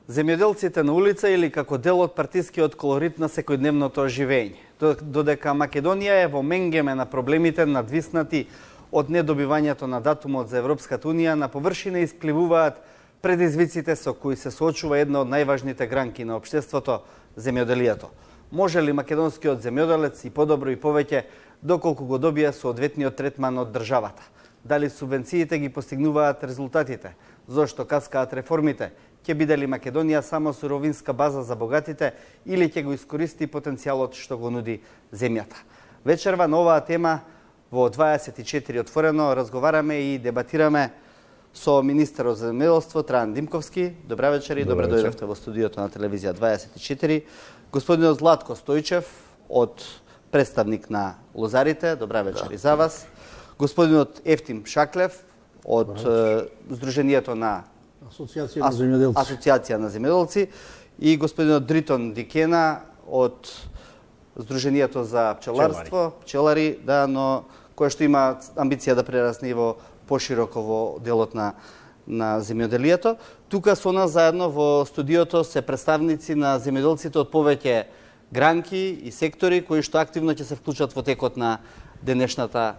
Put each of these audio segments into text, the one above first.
Земјоделците на улица или како дел од партискиот колорит на секојдневното оживење. Додека Македонија е во менгеме на проблемите надвиснати од недобивањето на датумот за Европската Унија, на површина испливуваат предизвиците со кои се соочува една од најважните гранки на општеството – земјоделието. Може ли македонскиот земјоделец и подобро и повеќе доколку го добија соодветниот третман од државата? Дали субвенциите ги постигнуваат резултатите? Зошто каскаат реформите? Ќе биде ли Македонија само суровинска база за богатите или ќе го искористи потенцијалот што го нуди земјата? Вечерва на оваа тема во 24 отворено разговараме и дебатираме со министерот за земјоделство Трајан Димковски. Добра вечер и добре дојдовте во студиото на телевизија 24. Господинот Златко Стојчев од представник на лозарите. Добра вечер и за вас. Господинот Ефтим Шаклев од Сдруженијето на Асоциација на земјоделци и господинот Дритон Дикена од Сдруженијето за пчеларство, пчелари, да, но кој што има амбиција да прерасне во пошироко во делот на земјоделието. Тука со нас заедно во студиото се представници на земјоделците од повеќе гранки и сектори кои што активно ќе се вклучат во текот на денешната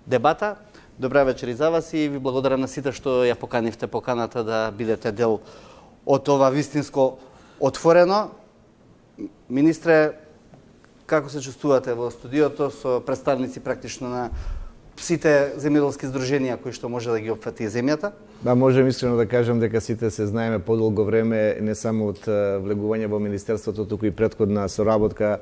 дебата. Добра вечер и за вас и ви благодарам на сите што ја поканивте поканата да бидете дел од ова вистинско отворено. Министре, како се чувствувате во студиото со представници практично на сите земјоделски здруженија кои што може да ги опфати земјата? Да, можем искрено да кажам дека сите се знаеме подолго време, не само од влегување во Министерството, туку и претходна соработка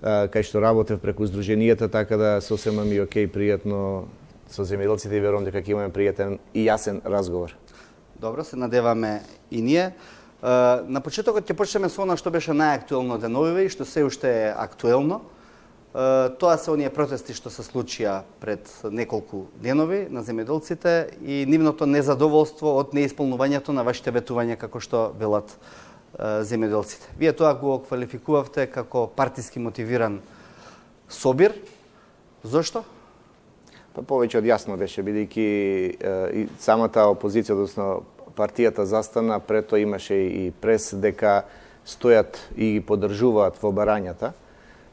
кај што работев преку здруженијата, така да сосема ми окей, пријатно со земјоделците и верувам дека ќе имаме пријатен и јасен разговор. Добро, се надеваме и ние. На почетокот ќе почнеме со она што беше најактуелно деновиве и што се уште е актуелно. Тоа се оние протести што се случија пред неколку денови на земјоделците и нивното незадоволство од неисполнувањето на вашите ветувања, како што велат земјоделците. Вие тоа го квалификувавте како партиски мотивиран собир. Зошто? Па повеќе од јасно беше, бидејќи и самата опозиција, односно партијата застана, пред тоа имаше и прес дека стојат и ги поддржуваат во барањата.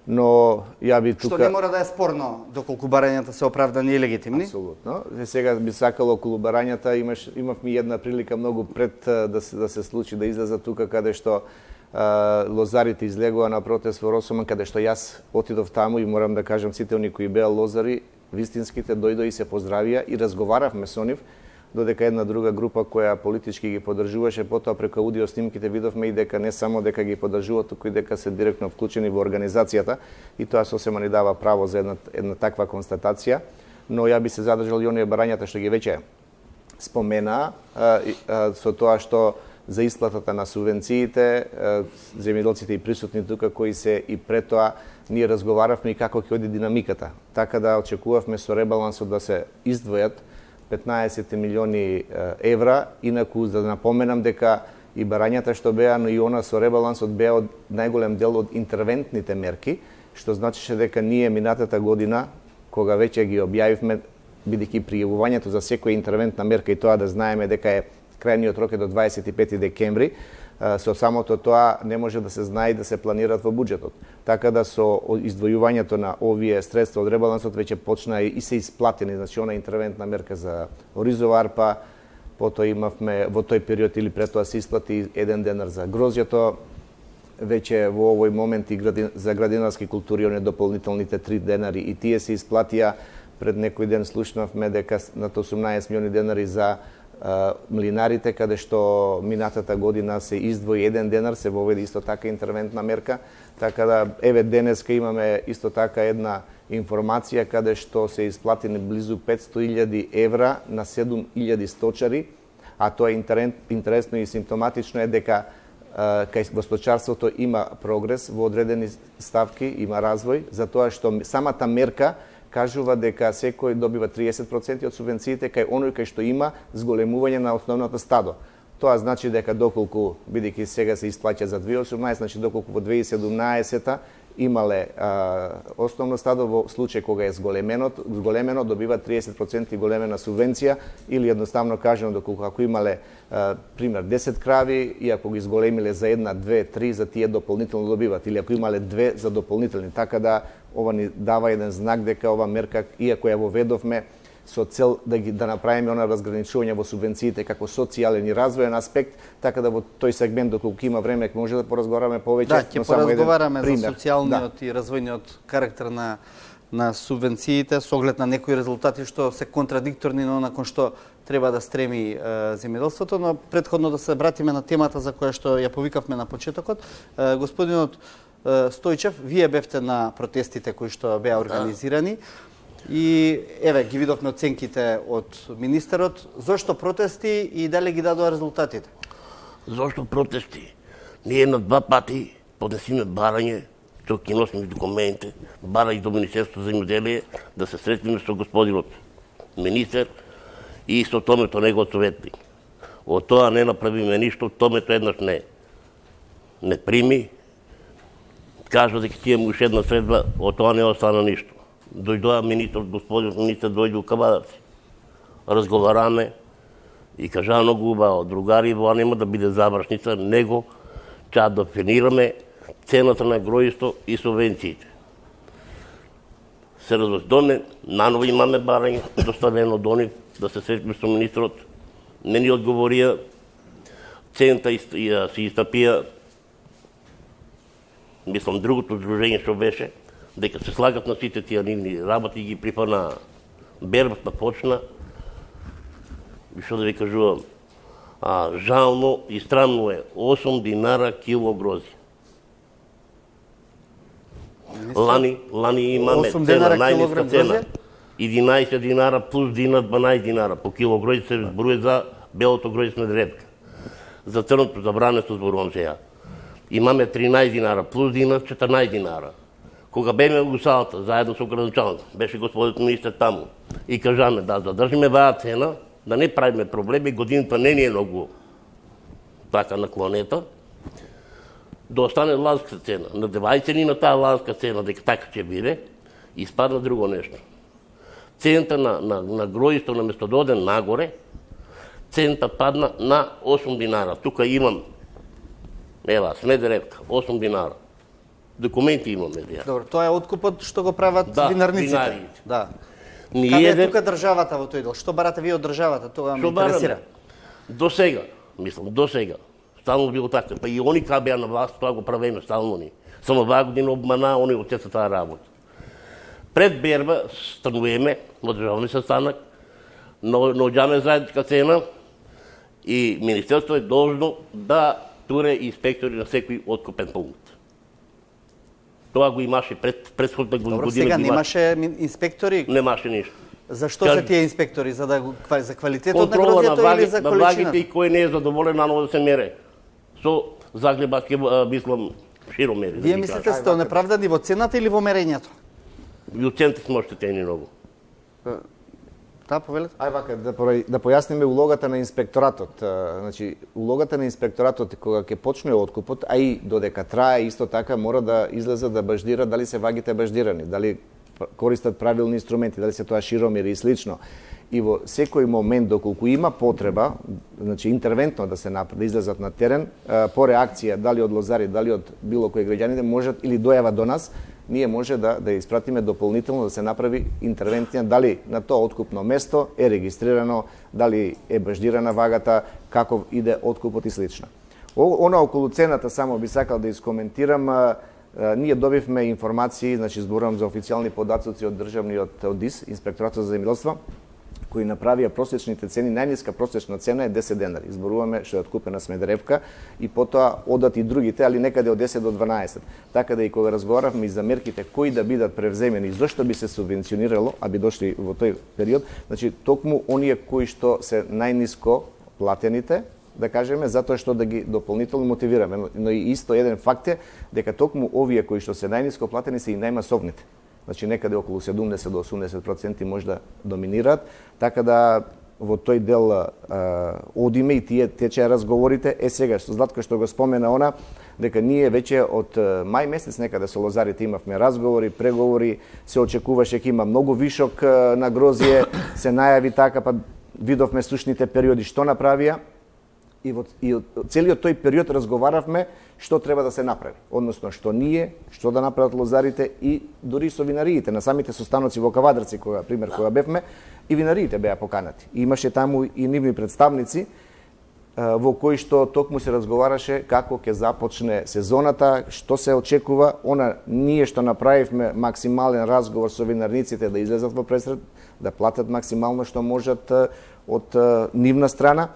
Но ја би тука... Што не мора да е спорно доколку барањата се оправдани и легитимни? Апсолутно. Сега би сакало околу барањата, имавме една прилика многу пред да се случи да излеза тука каде што лозарите излегува на протест во Росоман, каде што јас отидов таму и морам да кажам сите они кои беа лозари, вистинските дојдоа и се поздравија и разговаравме со нив, додека една друга група која политички ги поддржуваше, потоа преку аудио снимките видовме и дека не само дека ги поддржуваат, туку и дека се директно вклучени во организацијата и тоа сосема ни дава право за една таква констатација, но ја би се задржал и оние барањата што ги веќе спомена со тоа што за исплатата на субвенциите, земјоделците и присутни тука кои се и пред тоа ние разговаравме и како ќе оди динамиката. Така да очекувавме со ребалансот да се издвојат 15 милиони евра, инаку за да напоменам дека и барањата што беа, но и она со ребалансот беа од најголем дел од интервентните мерки, што значеше дека ние минатата година, кога веќе ги објавивме, бидејќи пријавувањето за секоја интервентна мерка и тоа да знаеме дека е крајниот рок е до 25 декември, со самото тоа не може да се знае и да се планираат во буџетот. Така да со издвојувањето на овие средства од ребалансот веќе почна и се исплатени, значи она интервентна мерка за оризова арпа, потоа имавме во тој период или пред тоа се исплати 1 денар за грозјето, веќе во овој момент и за градинарски култури оние дополнителните 3 денари и тие се исплатија. Пред некој ден слушнавме дека над 18 милиони денари за млинарите, каде што минатата година се издвои 1 денар, се воведе исто така интервентна мерка, така да еве денеска имаме исто така една информација каде што се исплатени близу 500.000 евра на 7.000 сточари, а тоа е интересно и симптоматично е дека кај во сточарството има прогрес во одредени ставки, има развој, затоа што самата мерка кажува дека секој добива 30% од субвенциите кај оној кај што има зголемување на основното стадо. Тоа значи дека доколку, бидејќи сега се исплаќа за 2018, значи доколку во 2017 имале основно стадо во случај кога е зголемено добива 30% големена субвенција, или едноставно кажано доколку ако имале пример 10 крави и ако ги зголемиле за 1, 2, 3, за тие дополнително добиват, или ако имале 2 за дополнителни, така да ова ни дава еден знак дека ова мерка, иако ја воведовме со цел да направиме она разграничување во субвенциите како социјален и развоен аспект, така да во тој сегмент доколку има време може да поразговараме повеќе. Да, ќе поразговараме за социјалниот и развојниот карактер на субвенциите со оглед на некои резултати што се контрадикторни на кон што треба да стреми земјоделството, но претходно да се вратиме на темата за која што ја повикавме на почетокот. Господинот Стојчев, вие бевте на протестите кои што беа организирани. И еве ги видовме оценките од министерот. Зошто протести и дали ги дадоа резултатите? Зошто протести? Ние на 2 пати поднесиме барање, што ќе носиме документи, барање до Министерството за земјоделие да се сретнеме со господинот министер и со Томето негов советник. Од тоа не направиме ништо, Томето еднаш не прими, кажа дека ќе имаме уште една средба, од тоа не остана ништо. Дојдоа господинот министер дојде у Кабадарци. Разговараме и кажа многу убаво, другари, ова нема да биде завршница, него ќе дефинираме цената на гројство и субвенциите. Се разојдоме, наново имаме барање доставено до нив да се сретиме со министрот. Не ни одговорија, цената се истапија, мислам другото здружење што беше, дека се слагат на сите тие нивни работи и ги припана бербата почна. И што да ви кажувам, жално и странно е 8 динара кило грози. Лани имаме цена, најниска цена. 11 динара плюс динар, 12 динара по кило грози се зборуе за белото грози смедрепка. За црното забрането зборувам сега. Имаме 13 динара плюс динар, 14 динара. Кога беме у салата, заедно со градоначалникот, беше господинот министер таму и кажаме да задржиме ваа цена, да не правиме проблеми, годината не ни е многу така наклонета, да остане ланска цена. Надевајте ни на таа ланска цена, дека така ќе биде, и спадна друго нешто. Цената на гројство наместо да оде нагоре, цената падна на 8 динара. Тука имам, ева, Смедеревка, 8 динара. Документи имаме. Добро, тоа е откупот што го прават винарниците. Да. Каде е тука државата во тој дел? Што барате вие од државата? Тоа ме интересира. До сега, стално било така. Па и они кога беа на власт, тоа го правиме стално ни. Само оваа година обмана, они од таа работа. Пред берба стануваме, одржаваме састанак, наоѓаме заедничка цена и Министерството е должно да туре инспектори на секој откупен пункт. Тоа го имаше предходната година. Добро, сега немаше инспектори? Немаше ништо. Зашто се тие инспектори? За квалитетот на грозјето или за количината? На вагите и кој не е задоволен, наново да се мере. Со заглебачки, мислам, широ мери. Вие мислите сте онеправдани во цената или во мерењето? И од цените сме оштетени многу. Да, повелете. Вака, да појасниме улогата на инспекторатот. Значи, улогата на инспекторатот кога ќе почне откупот, а и додека трае исто така мора да излезат да баждира дали се вагите баждирани, дали користат правилни инструменти, дали се тоа широмери и слично. И во секој момент доколку има потреба, значи интервентно да се направи, да излезат на терен, по реакција дали од лозари, дали од било кој граѓанин можат или дојава до нас, ние може да испратиме дополнително да се направи интервенција дали на тоа откупно место е регистрирано, дали е баждирана вагата, каков иде откупот и слично. Она околу цената само би сакал да искоментирам. Ние добивме информации, значи зборувам за официјални податоци од државниот ДИС, Инспекторатот за земјоделство, кои направија просечните цени, најниска просечна цена е 10 денари. Зборуваме што е откупена Смедеревка и потоа одат и другите, али некаде од 10 до 12. Така да и кога разговаравме и за мерките кои да бидат превземени, зошто би се субвенционирало, а би дошли во тој период, значи токму оние кои што се најниско платените, да кажеме, затоа што да ги дополнително мотивираме. Но и исто еден факт е дека токму овие кои што се најниско платени се и најмасовните. Значи некаде околу 70 до 80% може да доминираат, така да во тој дел одиме и тие тече разговорите. Сега, што Златко што го спомена она, дека ние веќе од мај месец некаде со лозарите имавме разговори, преговори, се очекуваше ќе има многу вишок на грозје, се најави така, па видовме сушните периоди што направија. И целиот тој период разговаравме што треба да се направи, односно што да направат лозарите и дури со винариите на самите состаноци во Кавадарци, кога бевме, и винариите беа поканати. И имаше таму и нивни представници во кои што токму се разговараше како ќе започне сезоната, што се очекува. Ние што направивме максимален разговор со винарниците да излезат во пресред, да платат максимално што можат од нивна страна.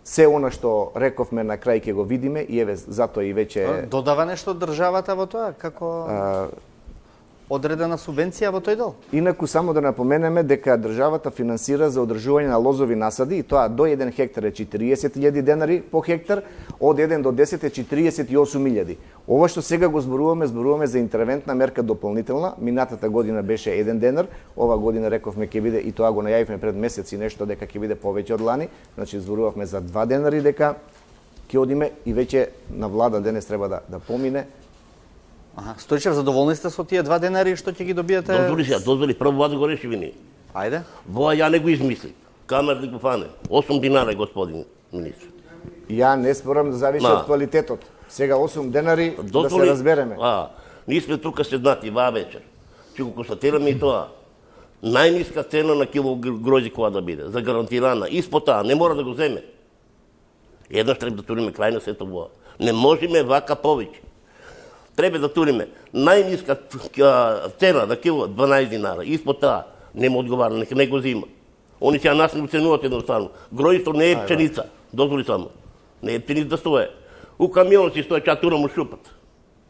Се она што рековме на крај ќе го видиме и еве затоа и веќе додава нешто државата во тоа, како одредена субвенција во тој дел. Инаку само да напоменеме дека државата финансира за одржување на лозови насади и тоа до 1 хектар е 40.000 денари по хектар, од 1 до 10 е 48.000. Ова што сега го зборуваме за интервентна мерка дополнителна. Минатата година беше 1 денар, ова година рековме ќе биде, и тоа го најавивме пред месец и нешто, дека ќе биде повеќе од лани. Значи зборувавме за 2 денари дека ќе одиме и веќе на влада денес треба да помине. Стојчев, задоволни сте со тие 2 денари што ќе ги добиете? Дозволи, прво влада го реши вини. Ајде. Воа ја не го измислив. Камерник го фане. 8 динари, господин министр. Ја не спорам да зависи од квалитетот. Сега 8 денари да се разбереме. Ние сме тука седнати ваа вечер. Ќе го констатираме и тоа. Најниска цена на кило грози која да биде, за гарантирана. Испод таа, не мора да го земе. Еднаш треба да туриме крај на сето воа. Не можеме вака повеќе. Треба да туриме најниска цена на кило 12 динара. Испод таа не му одговара, нека не го зима. Они сега нас не оценуват едноставно. Гројство не е пшеница. Дозволи само. Не е пшеница да стое. У камион си стои чатура му шупат.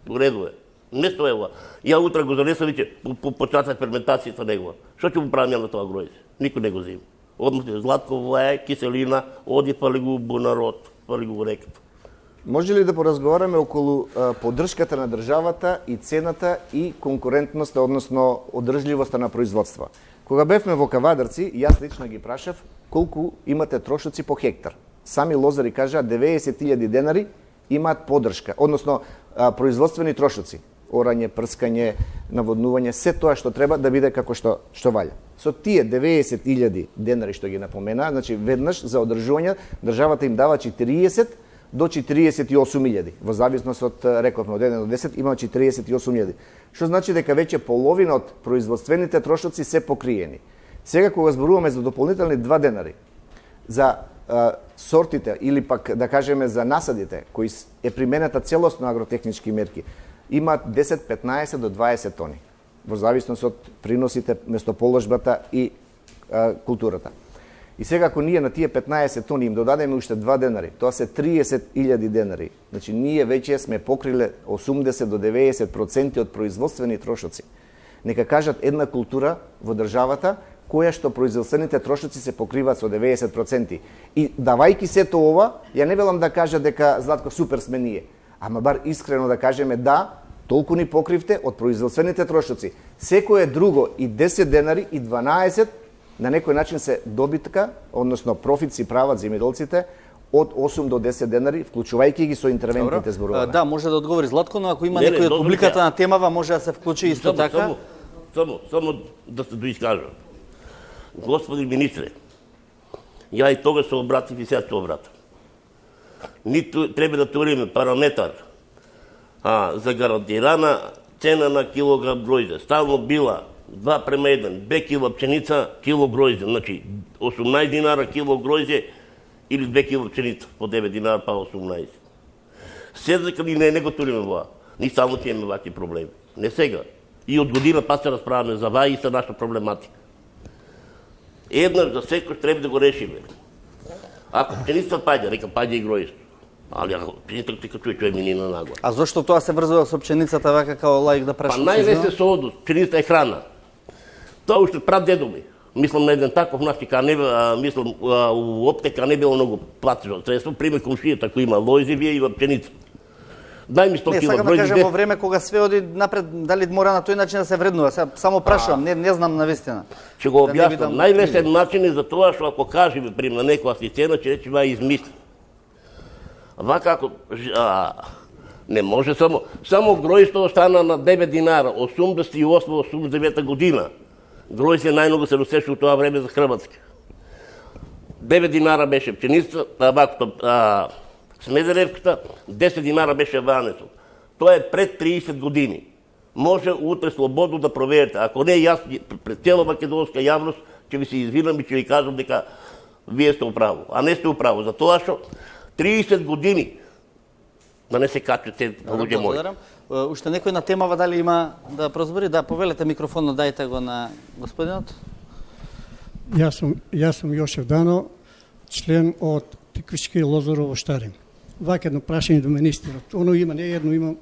Во реду е. Не стое ова. Ја утре го занесам веќе почнатав ферментацијата негова. Што ќе му правам ја на тоа гројство? Никој не го зима. Одмah Златко влае, киселина, оди фали го бонарод, фали го реката. Може ли да поразговараме околу поддршката на државата и цената и конкурентноста, односно одржливоста на производства? Кога бевме во Кавадарци, јас лично ги прашав колку имате трошоци по хектар. Сами лозари кажаа 90.000 денари имаат поддршка, односно производствени трошоци. Орање, прскање, наводнување, се тоа што треба да биде како што валја. Со тие 90.000 денари што ги напомена, значи веднаш за одржување државата им дава 40 до 48.000. Во зависност од, рековме, од 1 до 10 има 48.000. Што значи дека веќе половина од производствените трошоци се покриени. Сега кога зборуваме за дополнителни 2 денари за сортите или пак да кажеме за насадите кои е примената целосно агротехнички мерки, имаат 10, 15 до 20 тони, во зависност од приносите, местоположбата и културата. И сега ако ние на тие 15 тони им додадеме уште 2 денари, тоа се 30.000 денари. Значи ние веќе сме покриле 80 до 90% од производствени трошоци. Нека кажат една култура во државата која што производствените трошоци се покриваат со 90%. И давајки сето ова, ја не велам да кажа дека Златко супер сме ние, ама бар искрено да кажеме да, толку ни покривте од производствените трошоци. Секое друго и 10 денари и 12 на некој начин се добитка, односно профит си прават земјоделците од 8 до 10 денари, вклучувајќи ги со интервентните зборувања. Да, може да одговори Златко, но ако има некој од публиката на темава, може да се вклучи исто така. Само да се доискажам. Господин министре, ја и тога се обратив и сега се обратам. Ниту треба да туриме параметар за гарантирана цена на килограм гројзе. Стално била 2:1, 2 кила пшеница, кило гројзе. Значи 18 динара кило гројзе или 2 кила пшеница по 9 динара па 18. Сега кај не го туриме воа. Ни само ќе имаме вакви проблеми. Не сега. И од година па се расправаме за ваа и за наша проблематика. Еднаш за секој треба да го решиме. Ако пшеница паѓа, нека паѓа и гројство. Али ако пшеницата ти качува човек минина нагла. А зошто тоа се врзува со пшеницата вака као лаик да прашам? Па најлесе со одус, пшеницата е храна. Тоа уште прадедо ми. Мислам на еден таков наши мислам у аптека не било многу платежно средство, пример комшијата кој има лојзевија и пшеница. дај ми 100 Не, кила сакам да гројди. кажам во време кога све оди напред, дали мора на тој начин да се вреднува. Сега само прашувам, не знам навистина. Ќе го Да не објаснам. бидам Најлесен начин е за тоа што ако кажеме прим на некоја асистена, ќе рече ва измисли. Вака ако не може само гројство остана на 9 динара, 88-89 година. Гројство најмногу се носеше у тоа време за Хрватска. 9 динара беше пченицата, Смедеревката, 10 динара беше ванецот. Тоа е пред 30 години. Може утре слободно да проверите. Ако не, јас пред цела македонска јавност ќе ви се извинам и ќе ви кажам дека вие сте управо. А не сте управо. За тоа што 30 години да не се качате, луѓе мои. Уште некој на темава дали има да прозбори? Да, повелете микрофонот, дајте го на господинот. Јас сум Јошев Дано, член од Тиквички Лозорово Штарин. Вака едно прашање до министерот. Оно има, не едно, има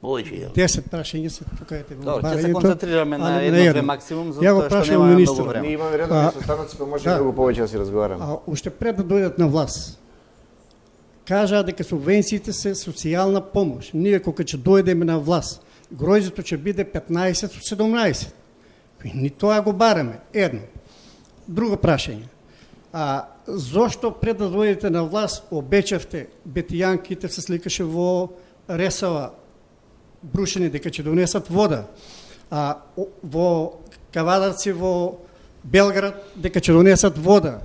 10 прашања се покажете во барањето. Ќе се концентрираме на едно-две максимум, затоа што немаме многу време. Ние имаме редовни состаноци, па може многу повеќе да си разговараме. Уште пред да дојдат на власт, кажаа дека субвенциите се социјална помош. Ние кога ќе дојдеме на власт, гројзето ќе биде 15 од 17. Ни тоа го бараме. Едно. Друго прашање. Зошто пред да дојдете на власт обечавте бетијанките се сликаше во Ресава брушени дека ќе донесат вода, во Кавадарци во Белград дека ќе донесат вода,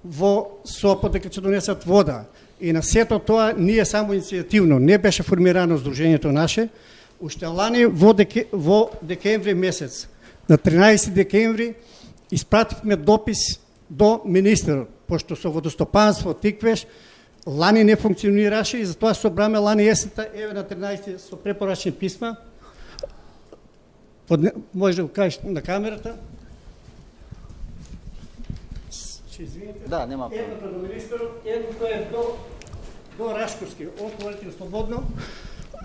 во Сопот дека ќе донесат вода. И на сето тоа ние само иницијативно не беше формирано здружењето наше. Уште лани во декември месец, на 13 декември испративме допис до министерот, пошто со водостопанство Тиквеш лани не функционираше и затоа собраме лани есента, еве на 13 со препорачни писма. Може да го кажеш на камерата? Извините. Да, нема. Едното до министерот, едното е до Рашковски. Отворите слободно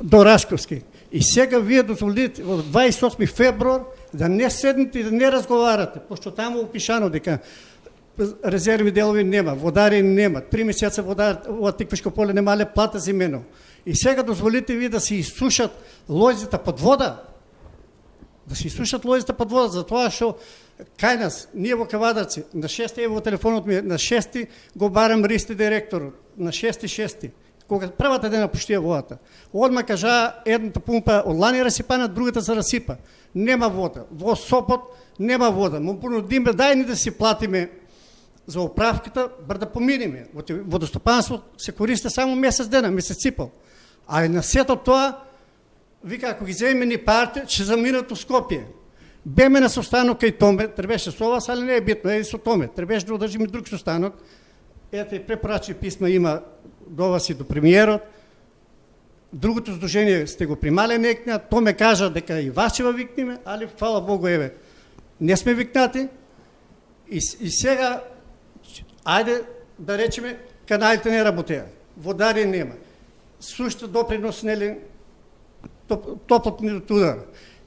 до Рашковски. И сега вие дозволите во 28 февруар да не седнете и да не разговарате, пошто таму опишано дека резервни делови нема, водари нема, 3 месеца водар во Тиквишко поле немале плата за имено. И сега дозволите ви да се изсушат лозите под вода. Да се изсушат лозите под вода, затоа што кај нас, ние во Кавадарци, на 6 ево телефонот ми, на 6 го барам ристи директорот, на 6 кога првата дена пуштија водата. Одма кажа едната пумпа од лани расипана, другата се расипа. Нема вода. Во Сопот нема вода. Му понудиме, дај ни да си платиме за оправката, бар да поминиме. Водостопанство се користи само месец дена, месец ципал. А и на сето тоа, вика, ако ги земеме ни парите, ќе заминат у Скопје. Беме на состанок кај Томе, требеше со вас, али не е битно, со Томе. Требеше да одржиме друг состанок. Ете и препорачни писма има до вас и до премиерот. Другото здружение сте го примале некна, то ме кажа дека и вас ќе викнеме, али фала Богу, еве, не сме викнати. И сега, ајде да речеме, каналите не работеа, водари нема, сушта допринос, нели, топлот ни туда.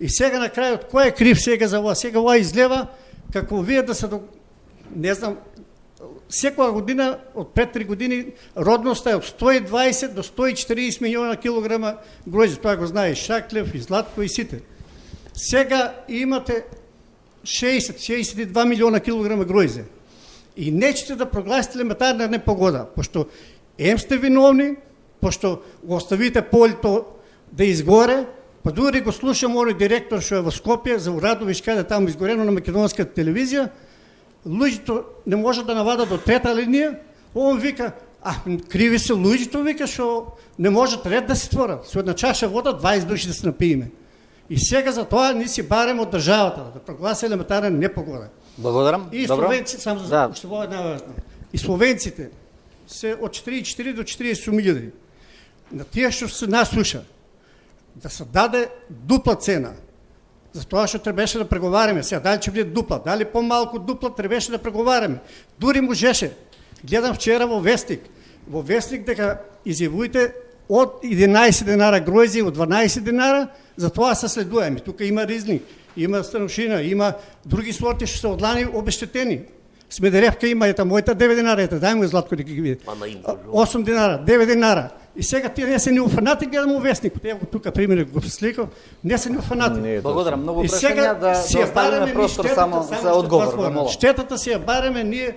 И сега на крајот, кој е крив сега за ова? Сега ова излева, како вие да се, не знам, секоја година, од пред 3 години, родноста е од 120 до 140 милиона килограма гројзе. Тоа го знае и Шаклев, и Златко, и сите. Сега имате 60-62 милиона килограма гројзе. И нечете да прогласите елементарна непогода, пошто ем сте виновни, пошто го оставите полето да изгоре, па дури го слушам оној директор што е во Скопје, за Урадовиш, каде таму изгорено на македонската телевизија, луѓето не може да навадат до трета линија, он вика, криви се луѓето, вика, што не можат ред да се творат. Со една чаша вода 20 души да се напиеме. И сега за тоа ние си барем од државата, да прогласи елементарна непогода. Благодарам. И словенци, само за уште во една важна. И словенците се од 44 до 40 милиони. На тие што се насуша, да се даде дупла цена. За тоа што требеше да преговараме. Сега, дали ќе биде дупла, дали по-малку дупла, требеше да преговараме. Дури можеше. Гледам вчера во Вестник. Во Вестник дека изјавуите од 11 динара гројзи, од 12 динара, за тоа се следуваме. Тука има ризник, има станушина, има други сорти што се одлани обештетени. Смедеревка има, ета моята 9 динара, ета дай му Златко да ги види. 8 динара, 9 динара. И сега тие не се ни уфанати, гледам у вестникот. Ево тука пример го сликав, не се ни уфанати. Благодарам, многу прашања да оставиме простор само за одговор. Штетата си ја бараме ние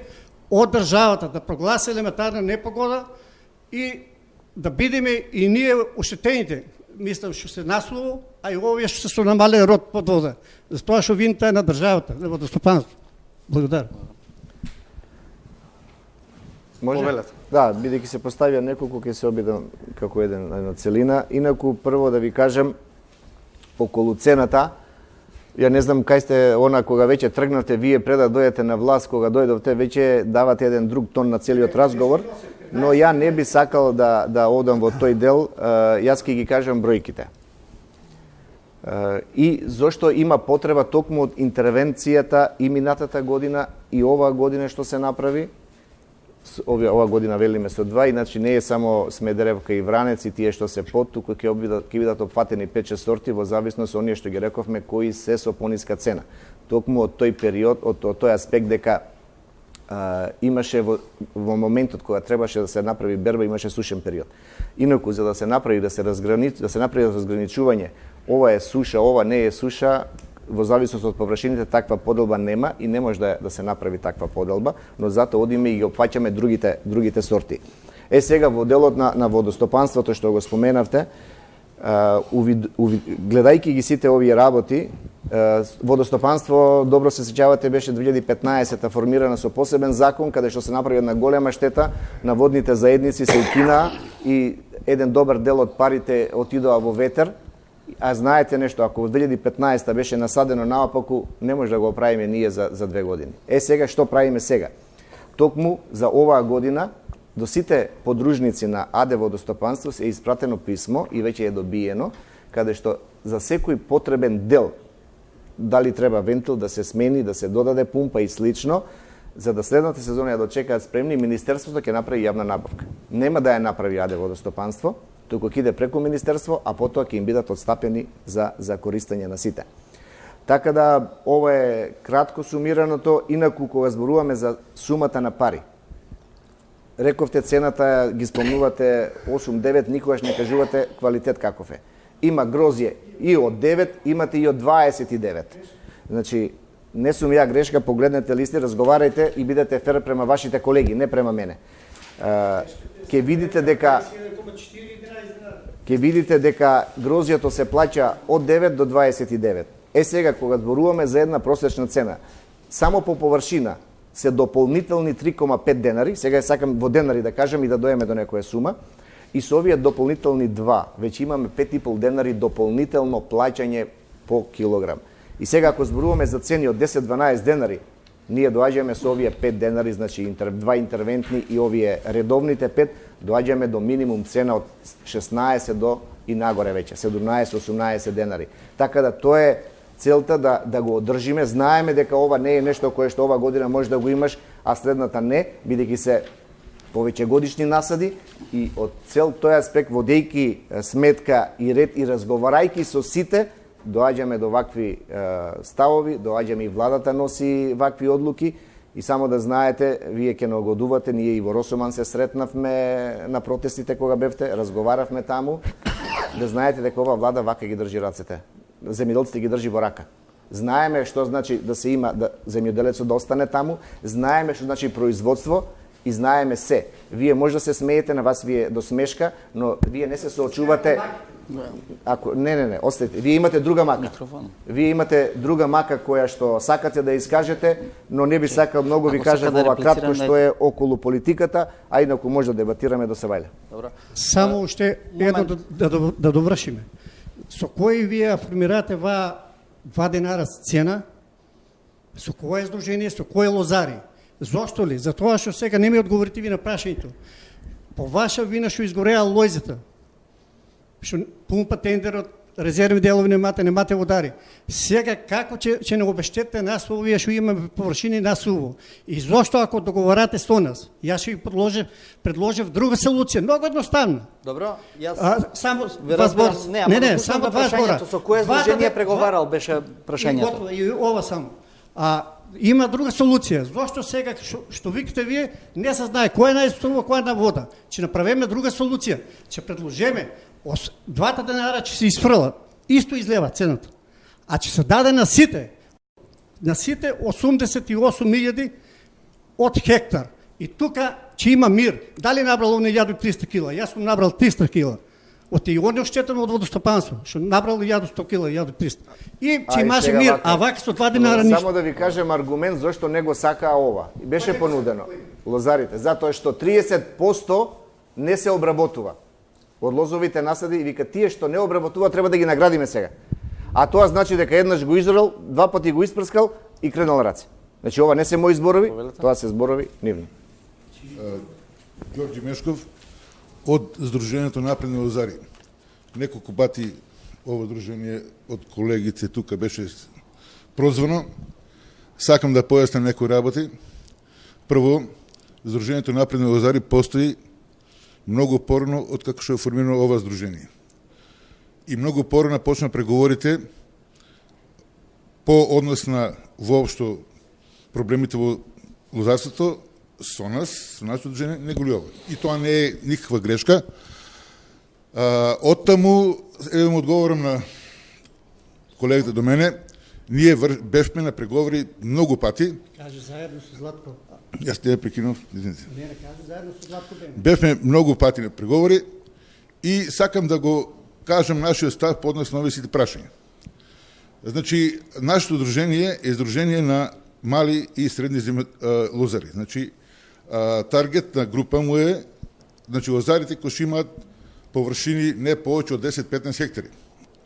од државата да прогласи елементарна непогода и да бидеме и ние оштетените. Мислам што се наслово, а и овие што се со намален род под вода. Затоа што вината е на државата, на водостопанство. Благодарам. Може? Да, бидејќи се поставија неколку, ќе се обидам како една целина. Инаку, прво да ви кажем, околу цената, ја не знам кај сте она кога веќе тргнате, вие пред да дојдете на власт, кога дојдовте, веќе давате еден друг тон на целиот разговор, но ја не би сакал да одам во тој дел, јас ќе ги кажам бројките. И зошто има потреба токму од интервенцијата и минатата година и оваа година што се направи. Ова година велиме со 2, иначе не е само Смедеревка и Вранец и тие што се под, туку ќе бидат опфатени 5-6 сорти во зависност од оние што ги рековме кои се со пониска цена. Токму од тој период, од тој аспект дека имаше во моментот кога требаше да се направи берба, имаше сушен период. Инаку за да се направи да се направи разграничување, ова е суша, ова не е суша, во зависност од површините таква поделба нема и не може да се направи таква поделба, но затоа одиме и ги опфаќаме другите сорти. Сега во делот на водостопанството што го споменавте, гледајќи ги сите овие работи, водостопанство, добро се сеќавате, беше 2015 формирана со посебен закон, каде што се направи една голема штета на водните заедници, се укинаа и еден добар дел од парите отидоа во ветер. А знаете нешто, ако во 2015 беше насадено наопаку, не може да го правиме ние за 2 години. Сега што правиме сега? Токму за оваа година до сите подружници на АД Водостопанство се испратено писмо и веќе е добиено, каде што за секој потребен дел, дали треба вентил да се смени, да се додаде пумпа и слично, за да следната сезона ја дочекаат спремни, Министерството ќе направи јавна набавка. Нема да ја направи АД Водостопанство, туку ќе иде преку Министерство, а потоа ќе им бидат отстапени за користење на сите. Така да, ова е кратко сумираното, инаку кога зборуваме за сумата на пари. Рековте цената, ги спомнувате 8-9, никогаш не кажувате квалитет каков е. Има грозје и од 9, имате и од 29. Значи, не сум ја грешка, погледнете листи, разговарајте и бидете фер према вашите колеги, не према мене. Ке видите дека грозјето се плаќа од 9 до 29. Сега, кога зборуваме за една просечна цена, само по површина се дополнителни 3,5 денари, сега сакам во денари да кажам и да дојдеме до некоја сума, и со овие дополнителни 2, веќе имаме 5,5 денари дополнително плаќање по килограм. И сега, ако зборуваме за цени од 10-12 денари, ние доаѓаме со овие 5 денари, значи 2 интервентни и овие редовните 5, доаѓаме до минимум цена од 16 до и нагоре веќе, 17-18 денари. Така да тоа е целта да го одржиме. Знаеме дека ова не е нешто кое што ова година може да го имаш, а следната не, бидејќи се повеќе годишни насади и од цел тој аспект, водејќи сметка и ред и разговарајќи со сите, доаѓаме до вакви ставови, доаѓаме и владата носи вакви одлуки и само да знаете, вие ќе нагодувате, ние и во Росоман се сретнавме на протестите кога бевте, разговаравме таму, да знаете дека ова влада вака ги држи рацете. Земјоделците ги држи во рака. Знаеме што значи да се има, да земјоделецот да остане таму, знаеме што значи производство и знаеме се. Вие може да се смеете, на вас ви е до смешка, но вие не се соочувате. Ако не, оставете. Вие имате друга мака. Вие имате друга мака која што сакате да искажете, но не би сакал многу ви кажам ова кратко што е околу политиката, а инаку може да дебатираме до севајле. Добро. Само уште едно да довршиме. Со кој вие формирате 2 денара цена? Со кое издружение, со кој лозари? Зошто ли? Затоа што сега не ми одговорите ви на прашањето. По ваша вина што изгореа лојзата, што пумпа тендерот, резервни делови немате водари. Сега како ќе не обештете нас овие што имаме површини насуво? И зошто ако договарате со нас? Јас ќе ви предложив друга солуција, многу едноставна. Добро, јас само возбор. Не, само возбора. Со кое издружение преговарал беше прашањето? И ова само. има друга солуција. Зошто сега, што викате вие, не се знае кој е најструма, кој е на вода. Ќе направиме друга солуција. Ќе предложиме, 2 денара ќе се изфрлат. Исто излева цената. А ќе се даде на сите 88.000 од хектар. И тука ќе има мир. Дали набрал он 1300 кила? Јас сум набрал 300 кила. От и он е оштетен од водостопанство, што набрал 100 кила, 300. И ќе имаше мир, а вака со 2 денара ништо. Само да ви кажем аргумент зашто него сакаа ова. И беше понудено. Лозарите, затоа што 30% не се обработува од лозовите насади и вика тие што не обработува треба да ги наградиме сега. А тоа значи дека еднаш го изорал, 2 пати го испрскал и кренал раце. Значи ова не се мои зборови, тоа се зборови нивни. Ѓорѓи Мешков од Сдруженијето Напредни лозари. Неколку пати ова дружение од колегите тука беше прозвано. Сакам да појаснам некои работи. Прво, Сдруженијето Напредни лозари постои многу порано од како што е формирано ова здружение. И многу порано почна преговорите по однос на воопшто проблемите во лозарството со нас, со нашето движение, не го ли ова. И тоа не е никаква грешка. Оттаму, едем одговорам на колегите до мене, ние бевме на преговори многу пати. Каже заедно со Златко. Јас те ја прекинав, извините. Не, каже заедно со Златко беме. Бевме многу пати на преговори и сакам да го кажам нашиот став по однос на овие сите прашања. Значи, нашето дружение е здружение на мали и средни лозари. Значи, таргет на група му е, значи, лозарите кои што имаат површини не повеќе од 10-15 хектари.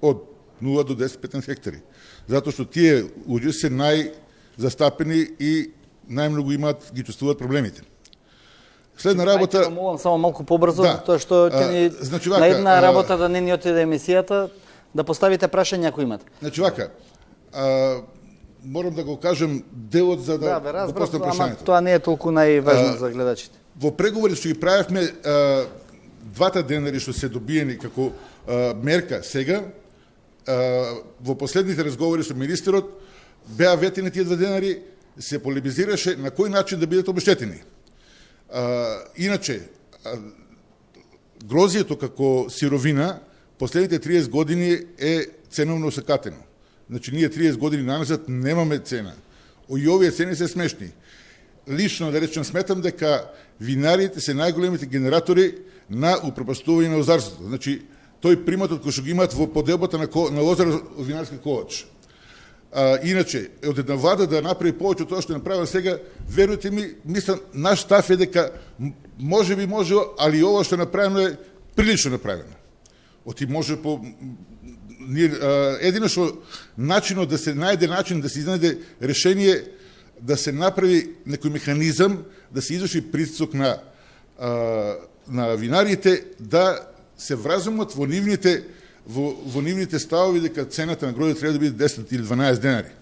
Од 0 до 10-15 хектари. Затоа што тие луѓе се најзастапени и најмногу имаат, ги чувствуваат проблемите. Следна работа... Ајте, молам само малку побрзо, Да. тоа што ќе ни Значи, на една работа да не ни отиде емисијата, да поставите прашања ако имате. Значи вака, морам да го кажем делот за да го поставам ама прашањето. тоа не е толку најважно за гледачите. Во преговори што ги правевме, 2 денари што се добиени како мерка сега, во последните разговори со министерот, беа ветени тие 2 денари, се полемизираше на кој начин да бидат обештетени. Иначе, грозието како сировина, последните 30 години е ценовно осакатено. Значи, ние 30 години наназад немаме цена. И овие цени се смешни. Лично, да речем, сметам дека винарите се најголемите генератори на упропастување на лозарството. Значи, тој приматот кој што ги имаат во поделбата на лозар од винарски ковач. Иначе, од една влада да направи повеќе од тоа што направи сега, верујте ми, мислам, наш став е дека може би може, али ова што направено е прилично направено. Оти може по... Едино што начинот да се најде начин, да се изнајде решение, да се направи некој механизам, да се изврши притисок на винарите, да се вразумат во нивните ставови дека цената на грозје треба да биде 10 или 12 денари.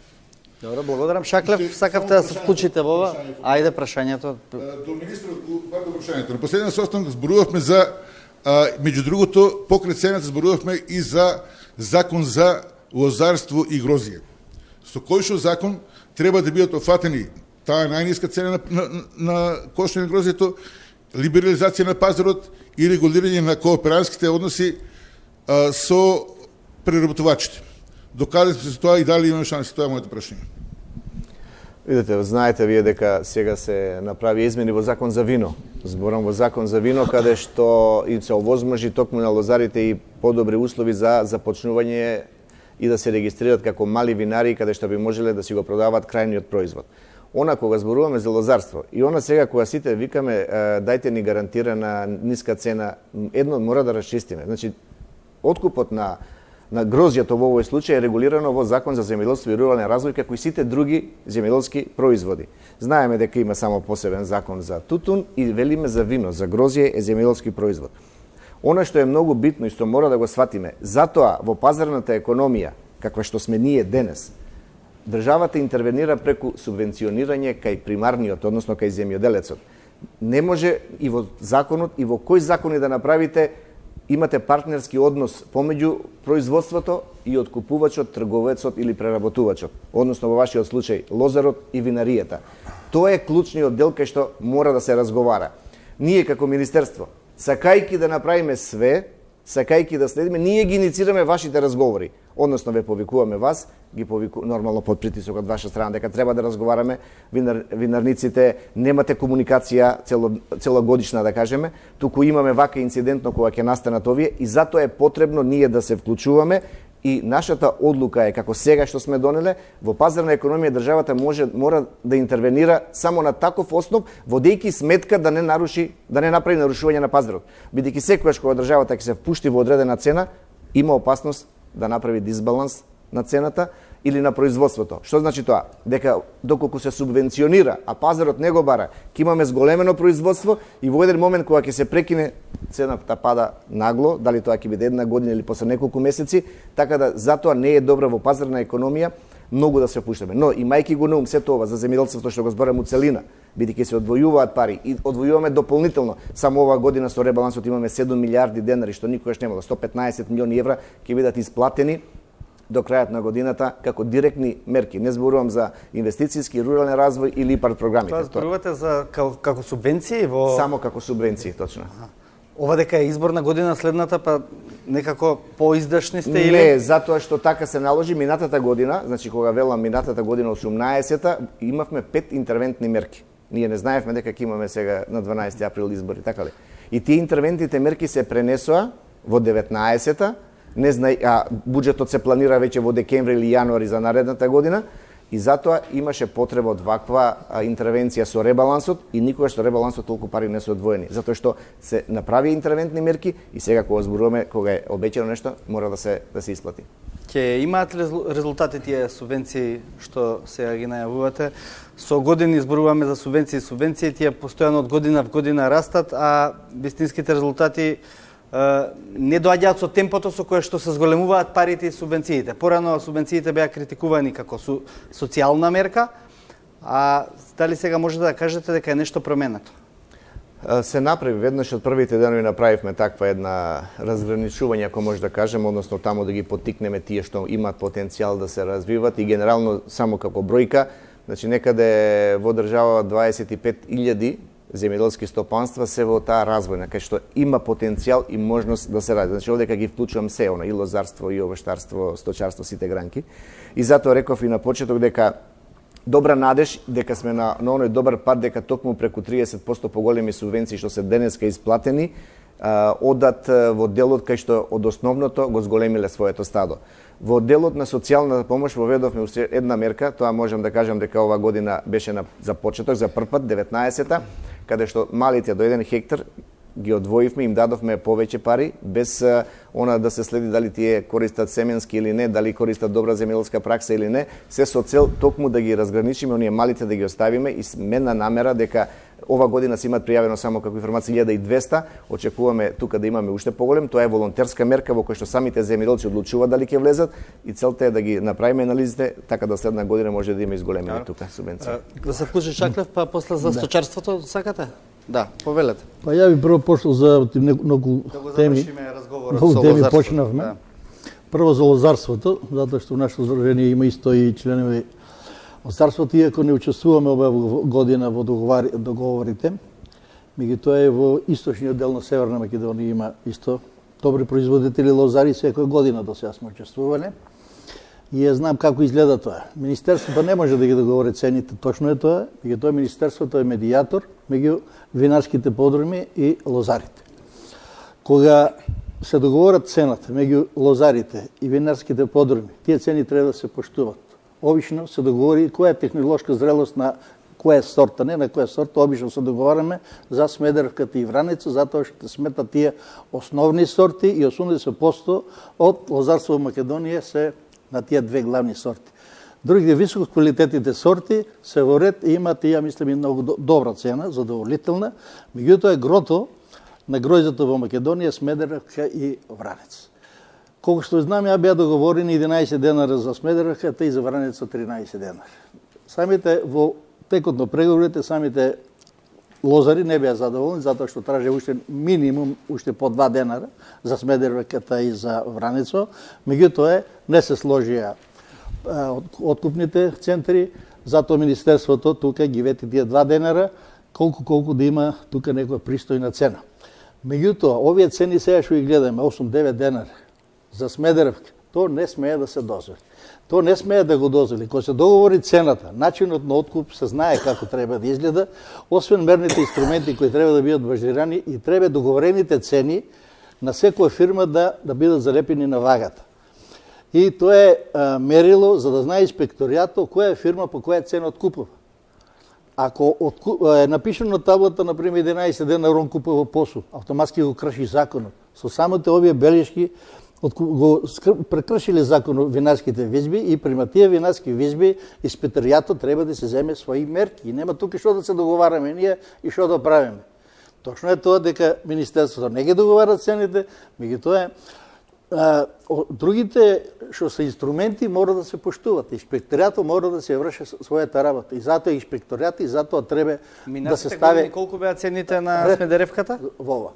Добро, благодарам. Шаклев, сакавте да се вклучите во ова? Ајде прашањето. До министрот, пардон, прашањето. На последен состанок зборувавме за, меѓу другото, покрај цената зборувавме и за закон за лозарство и грозје. Со кој што закон треба да бидат офатени таа најниска цена на коштење на грозјето, либерализација на пазарот и регулирање на кооперантските односи со преработувачите. Докаде сме се тоа и дали имаме шанси? Тоа е моето прашање. Видете, знаете вие дека сега се направи измени во закон за вино. Зборам во закон за вино, каде што им се овозможи токму на лозарите и подобри услови за започнување и да се регистрират како мали винари, каде што би можеле да си го продаваат крајниот производ. Она кога зборуваме за лозарство и она сега кога сите викаме дајте ни гарантирана ниска цена, едно мора да расчистиме. Значи, откупот на грозјето во овој случај е регулирано во Закон за земјоделство и рурален развој, како и сите други земјоделски производи. Знаеме дека има само посебен закон за тутун и велиме за вино, за грозје е земјоделски производ. Она што е многу битно и што мора да го сватиме, затоа во пазарната економија, каква што сме ние денес, државата интервенира преку субвенционирање кај примарниот, односно кај земјоделецот. Не може и во законот, и во кој закони да направите имате партнерски однос помеѓу производството и откупувачот, трговецот или преработувачот, односно во вашиот случај лозарот и винаријата. Тоа е клучниот дел кај што мора да се разговара. Ние како министерство, сакајки да направиме све, сакајки да следиме, ние ги иницираме вашите разговори. Односно ве повикуваме вас, ги нормално под притисок од ваша страна дека треба да разговараме, винарниците немате комуникација целогодишна да кажеме, туку имаме вака инцидентно кога ќе настанат овие и затоа е потребно ние да се вклучуваме и нашата одлука е како сега што сме донеле, во пазарна економија државата мора да интервенира само на таков основ, водејќи сметка да не направи нарушување на пазарот. Бидејќи секогаш кога државата ќе се впушти во одредена цена, има опасност да направи дисбаланс на цената или на производството. Што значи тоа? Дека доколку се субвенционира, а пазарот не го бара, ќе имаме зголемено производство и во еден момент кога ќе се прекине, цената пада нагло, дали тоа ќе биде една година или после неколку месеци, така да затоа не е добра во пазарна економија многу да се пуштаме. Но имајќи го на ум сето ова за земјоделството што го зборам у целина, бидејќи се одвојуваат пари и одвојуваме дополнително, само оваа година со ребалансот имаме 7 милиарди денари што никогаш немало, 115 милиони евра ќе бидат исплатени до крајот на годината како директни мерки. Не зборувам за инвестицијски, рурален развој или ИПАРД програмите. Тоа зборувате за како субвенции во само како субвенции, точно. Ова дека е изборна година следната, па некако поиздашни сте или? Не, затоа што така се наложи минатата година, значи кога велам минатата година 18-та, имавме 5 интервентни мерки. Ние не знаевме дека ќе имаме сега на 12 април избори, така ли? И тие интервентните мерки се пренесоа во 19-та, буџетот се планира веќе во декември или јануари за наредната година, и затоа имаше потреба од ваква интервенција со ребалансот и никогаш со ребалансот толку пари не се одвоени, затоа што се направи интервентни мерки и сега кога зборуваме, кога е обеќано нешто, мора да се исплати. Ќе имаат резултати тие субвенции што сега ги најавувате? Со години зборуваме за субвенции, тие постојано од година в година растат, а вистинските резултати не доаѓаат со темпото со кое што се зголемуваат парите и субвенциите. Порано субвенциите беа критикувани како социјална мерка, а дали сега може да кажете дека е нешто променето? Се направи веднаш од првите денови направивме таква една разграничување, ако може да кажем, односно таму да ги поттикнеме тие што имаат потенцијал да се развиват и генерално само како бројка, значи некаде во држава 25.000 земјоделски стопанства се во таа развојна, кај што има потенцијал и можност да се ради. Значи овде ги вклучувам се, и лозарство, и овештарство, сточарство, сите гранки. И затоа реков и на почеток дека добра надеж дека сме на оној добар пат, дека токму преку 30% поголеми субвенции што се денеска исплатени, одат во делот кај што од основното го зголемиле своето стадо. Во делот на социјалната помош воведовме една мерка, тоа можам да кажам дека ова година беше за почеток, за прв пат, 19-та, каде што малите до 1 хектар ги одвоивме, им дадовме повеќе пари, без да се следи дали тие користат семенски или не, дали користат добра земјоделска пракса или не, се со цел токму да ги разграничиме, оние малите да ги оставиме и сме на намера дека ова година се имат пријавено само како информација 1200, очекуваме тука да имаме уште поголем, тоа е волонтерска мерка во која што самите земјоделци одлучуваат дали ќе влезат и целта е да ги направиме анализите, така да следна година може да има изголемени тука субвенции. Да се вклучи Чаклев, па после за сточарството сакате? Да, повелете. Па ја би прво почнал за многу теми. Многу теми почнавме. Да. Прво за лозарството, затоа што нашето здружение има исто и членови лозарството, иако не учествуваме оваа година во договорите, меѓутоа е во источниот дел на Северна Македонија има исто добри производители лозари, секоја година до сега сме учествувале. И ја знам како изгледа тоа. Министерството не може да ги договори цените, точно е тоа, меѓутоа Министерството е медијатор меѓу винарските подруми и лозарите. Кога се договорат цената меѓу лозарите и винарските подруми, тие цени треба да се поштуваат. Обично се договори која е технолошка зрелост на која сорта, не на која сорта, обично се договараме за Смедеревката и Враница, затоа што сметат тие основни сорти и 80% од лозарство во Македонија се на тие две главни сорти. Другите висококвалитетните сорти се во ред и имаат, ја мислам, и многу добра цена, задоволителна, меѓутоа грото на гројдето во Македонија Смедеревка и Вранец. Колку што знам, ја беа договорени 11 денари за Смедеревката и за Вранеца 13 денари. Самите во текот на преговорите, самите лозари не беа задоволни, затоа што тражи уште минимум, уште по 2 денара за Смедеревката и за Вранецо. Меѓутоа, не се сложија откупните центри, затоа Министерството тука ги вети тие 2 денара, колку да има тука некоја пристојна цена. Меѓутоа, овие цени сега што ги гледаме, 8-9 денари за Смедеревка, то не смее да се дозволи. То не смее да го дозволи. Кога се договори цената, начинот на откуп се знае како треба да изгледа, освен мерните инструменти кои треба да бидат базирани и треба договорените цени на секоја фирма да бидат залепени на вагата. И тоа е мерило за да знае инспекторијато која фирма по која цена откупува. Ако е напишано на таблата, например, 11 дена рон купува посу, автоматски го крши законот. Со самите овие белешки го прекршиле законот винарските визби и према тие винарски визби инспекторијато треба да се земе своји мерки. И нема тука што да се договараме ние и што да правиме. Точно е тоа дека Министерството не ги договара цените, меѓутоа другите што се инструменти мора да се поштуват. Инспекторијато мора да се врши својата работа. И затоа инспекторијато и затоа треба да се стави. Колку беа цените на Смедеревката? Вова.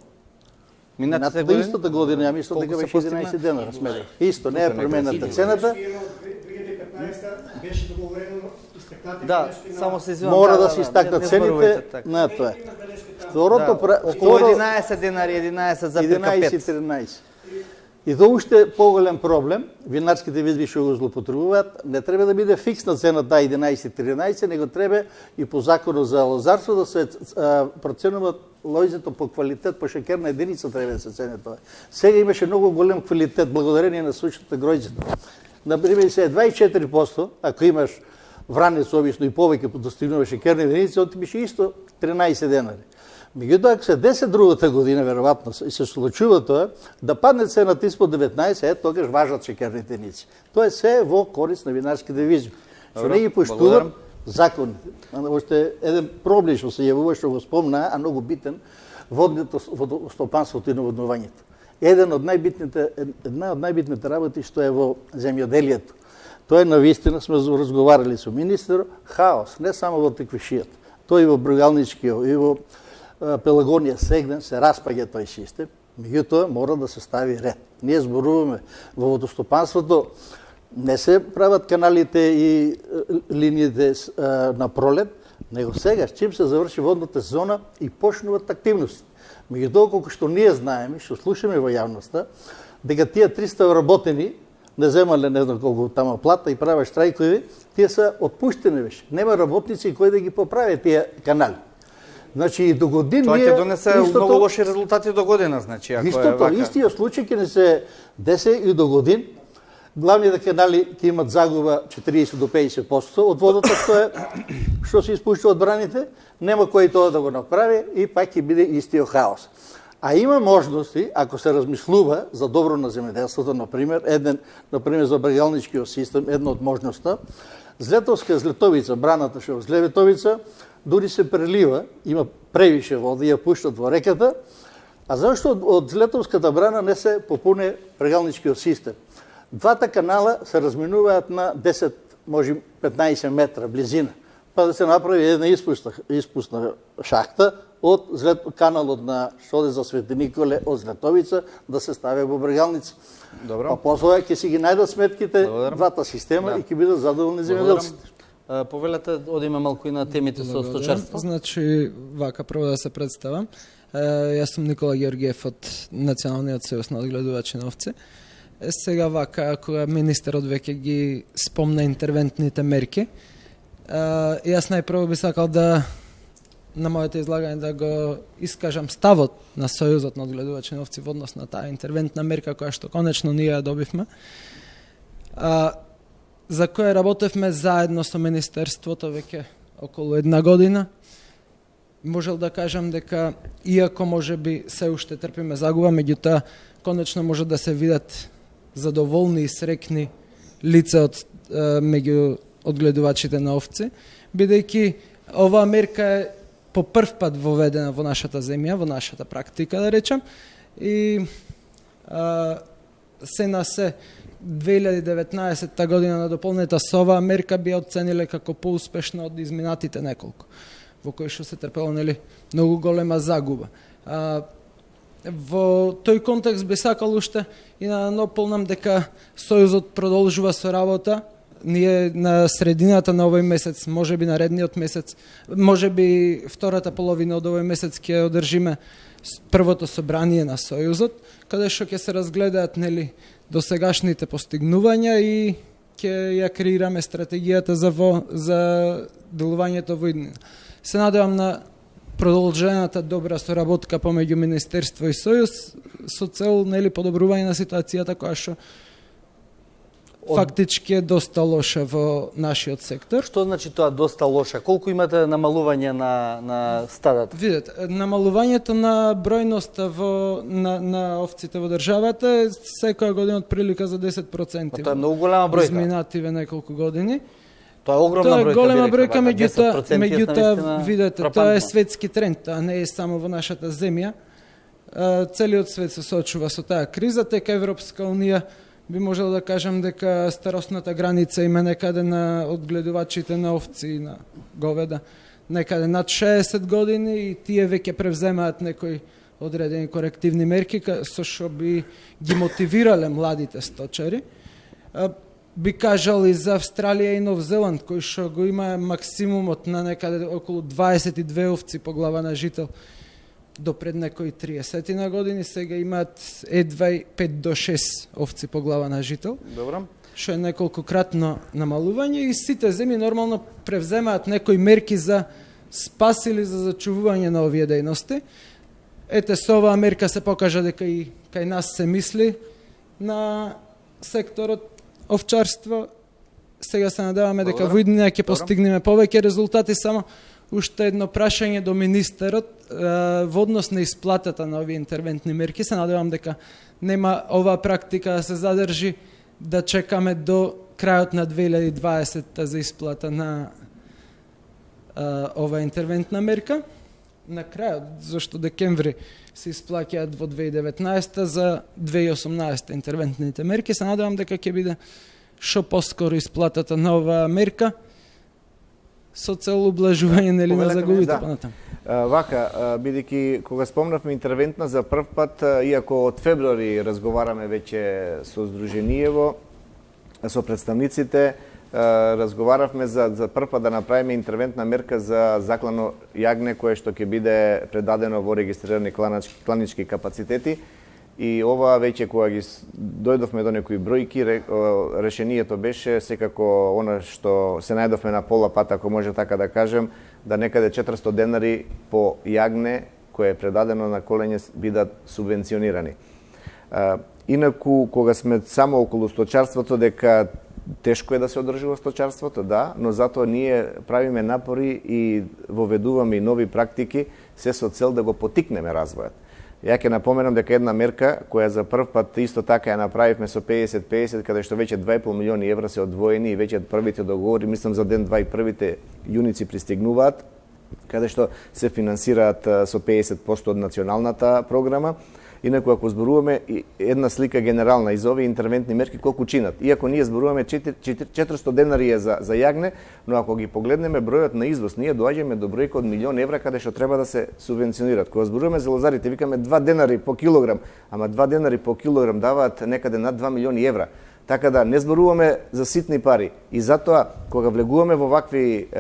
Минатата година? Истата година, ја мислам дека беше 11 дена на Смедерев. Исто, не е промената цената. 2015 беше договорено истекнати. Да, само се извинувам. Мора да се истакнат цените на тоа. Второто околу 11 денари, 11 за 11-13. И тоа уште поголем проблем, винарските визби што го злоупотребуваат, не треба да биде фиксна цената 11-13, него треба и по законот за лозарство да се проценува лојзето по квалитет, по шекерна единица треба да се цени тоа. Сега имаше многу голем квалитет благодарение на сушата гројзето. Например, се 24%, ако имаш Вранец обично и повеќе достигнува шекерна единица, отимаше исто 13 денари. Меѓутоа, ако се 10 другата година, веројатно, и се случува тоа, да падне цената испод 19, тогаш важат шекерните единици. Тоа е се во корист на винарските визби. Што не ги поштуват законите. Още еден проблем што се јавува, што го спомна, а многу битен, водостопанството и наводнувањето. Една од најбитните работи што е во земјоделието. Тоа е навистина, сме разговарали со министер, хаос, не само во Теквишијата, тоа и во Брогалничкиот, и во Пелагонија сегден се распаѓа тој систем, меѓутоа мора да се стави ред. Ние зборуваме во водостопанството, не се прават каналите и линиите на пролет, него сега, чим се заврши водната сезона и почнуват активности. Меѓутоа, колку што ние знаеме, што слушаме во јавноста, дека тие 300 вработени не земале не знам колку тама плата и прават штрајкови, тие се отпуштени веќе. Нема работници кои да ги поправи тие канали. Значи и до година тоа ќе донесе многу лоши резултати до година, значи ако истото, е вака. Истиот случај ќе не се десе и до година. Главните канали ќе имат загуба 40 до 50% од водата што се испушта од браните, нема кој тоа да го направи и пак ќе биде истиот хаос. А има можности, ако се размислува за добро на земјоделството, например за Брегалничкиот систем, една од можноста, Злетовска Злетовица, браната што во Злетовица, дури се прелива, има превише вода и ја пуштат во реката, а зашто од Злетовската брана не се попуне Брегалничкиот систем? Двата канала се разминуваат на 10, може 15 метра близина, па да се направи една испусна шахта од каналот на што за Свети Николе од Злетовица да се стави во Брегалница. Добро. А после ќе си ги најдат сметките двата система и ќе бидат задоволни земјоделците. Повелете, одиме малку и на темите со сточарство. Значи, вака прво да се представам. Јас сум Никола Георгиев од Националниот сојуз на одгледувачи на овци. Сега вака, кога министерот веќе ги спомна интервентните мерки, јас најпрво би сакал да на моето излагање да го искажам ставот на Сојузот на одгледувачи на овци во однос на таа интервентна мерка која што конечно ние ја добивме. За која работевме заедно со Министерството веќе околу една година. Можел да кажам дека, иако може би се уште трпиме загуба, меѓутоа конечно може да се видат задоволни и срекни лица од меѓу одгледувачите на овци, бидејќи оваа мерка е по прв пат воведена во нашата земја, во нашата практика, да речем, и се на се 2019 година на дополнета со оваа мерка би оцениле како поуспешна од изминатите неколку. во кој што се трпело многу голема загуба. Во тој контекст би сакал уште и да наполнам дека Сојузот продолжува со работа. Ние на средината на овој месец, можеби наредниот месец, можеби втората половина од овој месец ќе одржиме првото собрание на Сојузот, каде што ќе се разгледаат досегашните постигнувања и ќе ја креираме стратегијата за делувањето во иднина. Се надевам на продолжената добра соработка помеѓу Министерство и Сојуз со цел подобрување на ситуацијата која што фактички е доста лоша во нашиот сектор. Што значи тоа доста лоша? Колку имате намалување на стадата? Видете, намалувањето на бројноста на овците во државата е секоја година од прилика за 10%. Тоа е многу голема бројка. Изминативе неколку години. Тоа е огромна бројка. Тоа е голема бројка, меѓутоа, видете, тоа е светски тренд, а не е само во нашата земја. Целиот свет се соочува со таа криза, тека Европска унија би можел да кажам дека старосната граница има некаде на одгледувачите на овци и на говеда некаде над 60 години и тие веќе превземаат некои одредени корективни мерки со што би ги мотивирале младите сточари. Би кажал и за Австралија и Нов Зеланд, кој што го има максимумот на некаде околу 22 овци по глава на жител до пред некои 30 на години, сега имаат едва 5 до 6 овци по глава на жител. Добро. Што е неколкократно намалување и сите земји нормално превземаат некои мерки за спас или за зачувување на овие дејности. Ете, со оваа мерка се покажа дека и кај нас се мисли на секторот овчарство. Сега се надеваме дека во иднина ќе постигнеме повеќе резултати. Само уште едно прашање до министерот во однос на исплатата на овие интервентни мерки. Се надевам дека нема оваа практика да се задржи, да чекаме до крајот на 2020 за исплата на оваа интервентна мерка. На крајот, зашто декември се исплаќаат во 2019 за 2018 интервентните мерки. Се надевам дека ќе биде што поскоро исплатата на оваа мерка со цел ублажување на загубите понатаму. Вака, бидејќи кога спомнавме интервентна за прв пат, иако од февруари разговараме веќе со Сдруженијево, со представниците, разговаравме за прв пат да направиме интервентна мерка за заклано јагне кое што ќе биде предадено во регистрирани кланички капацитети. И ова веќе кога ги дојдовме до некои бројки, решението беше секако она што се најдовме на пола пат, ако може така да кажем, да некаде 400 денари по јагне кое е предадено на колење бидат субвенционирани. Инаку, кога сме само околу сточарството, дека тешко е да се одржува сточарството, да, но затоа ние правиме напори и воведуваме и нови практики, се со цел да го потикнеме развојот. Ја ќе напоменам дека една мерка, која за прв пат исто така ја направивме со 50-50, каде што веќе 2,5 милиони евра се одвоени и веќе првите договори, мислам за ден 2 и првите јуници пристигнуваат, каде што се финансираат со 50% од националната програма. Инаку, ако зборуваме една слика генерална из овие интервентни мерки, колку чинат. Иако ние зборуваме 400 денари е за јагне, но ако ги погледнеме бројот на извоз, ние доаѓаме до бројка од 1.000.000 евра каде што треба да се субвенционират. Кога зборуваме за лозарите, викаме 2 денари по килограм, ама 2 денари по килограм даваат некаде над 2 милиони евра. Така да не зборуваме за ситни пари. И затоа, кога влегуваме во вакви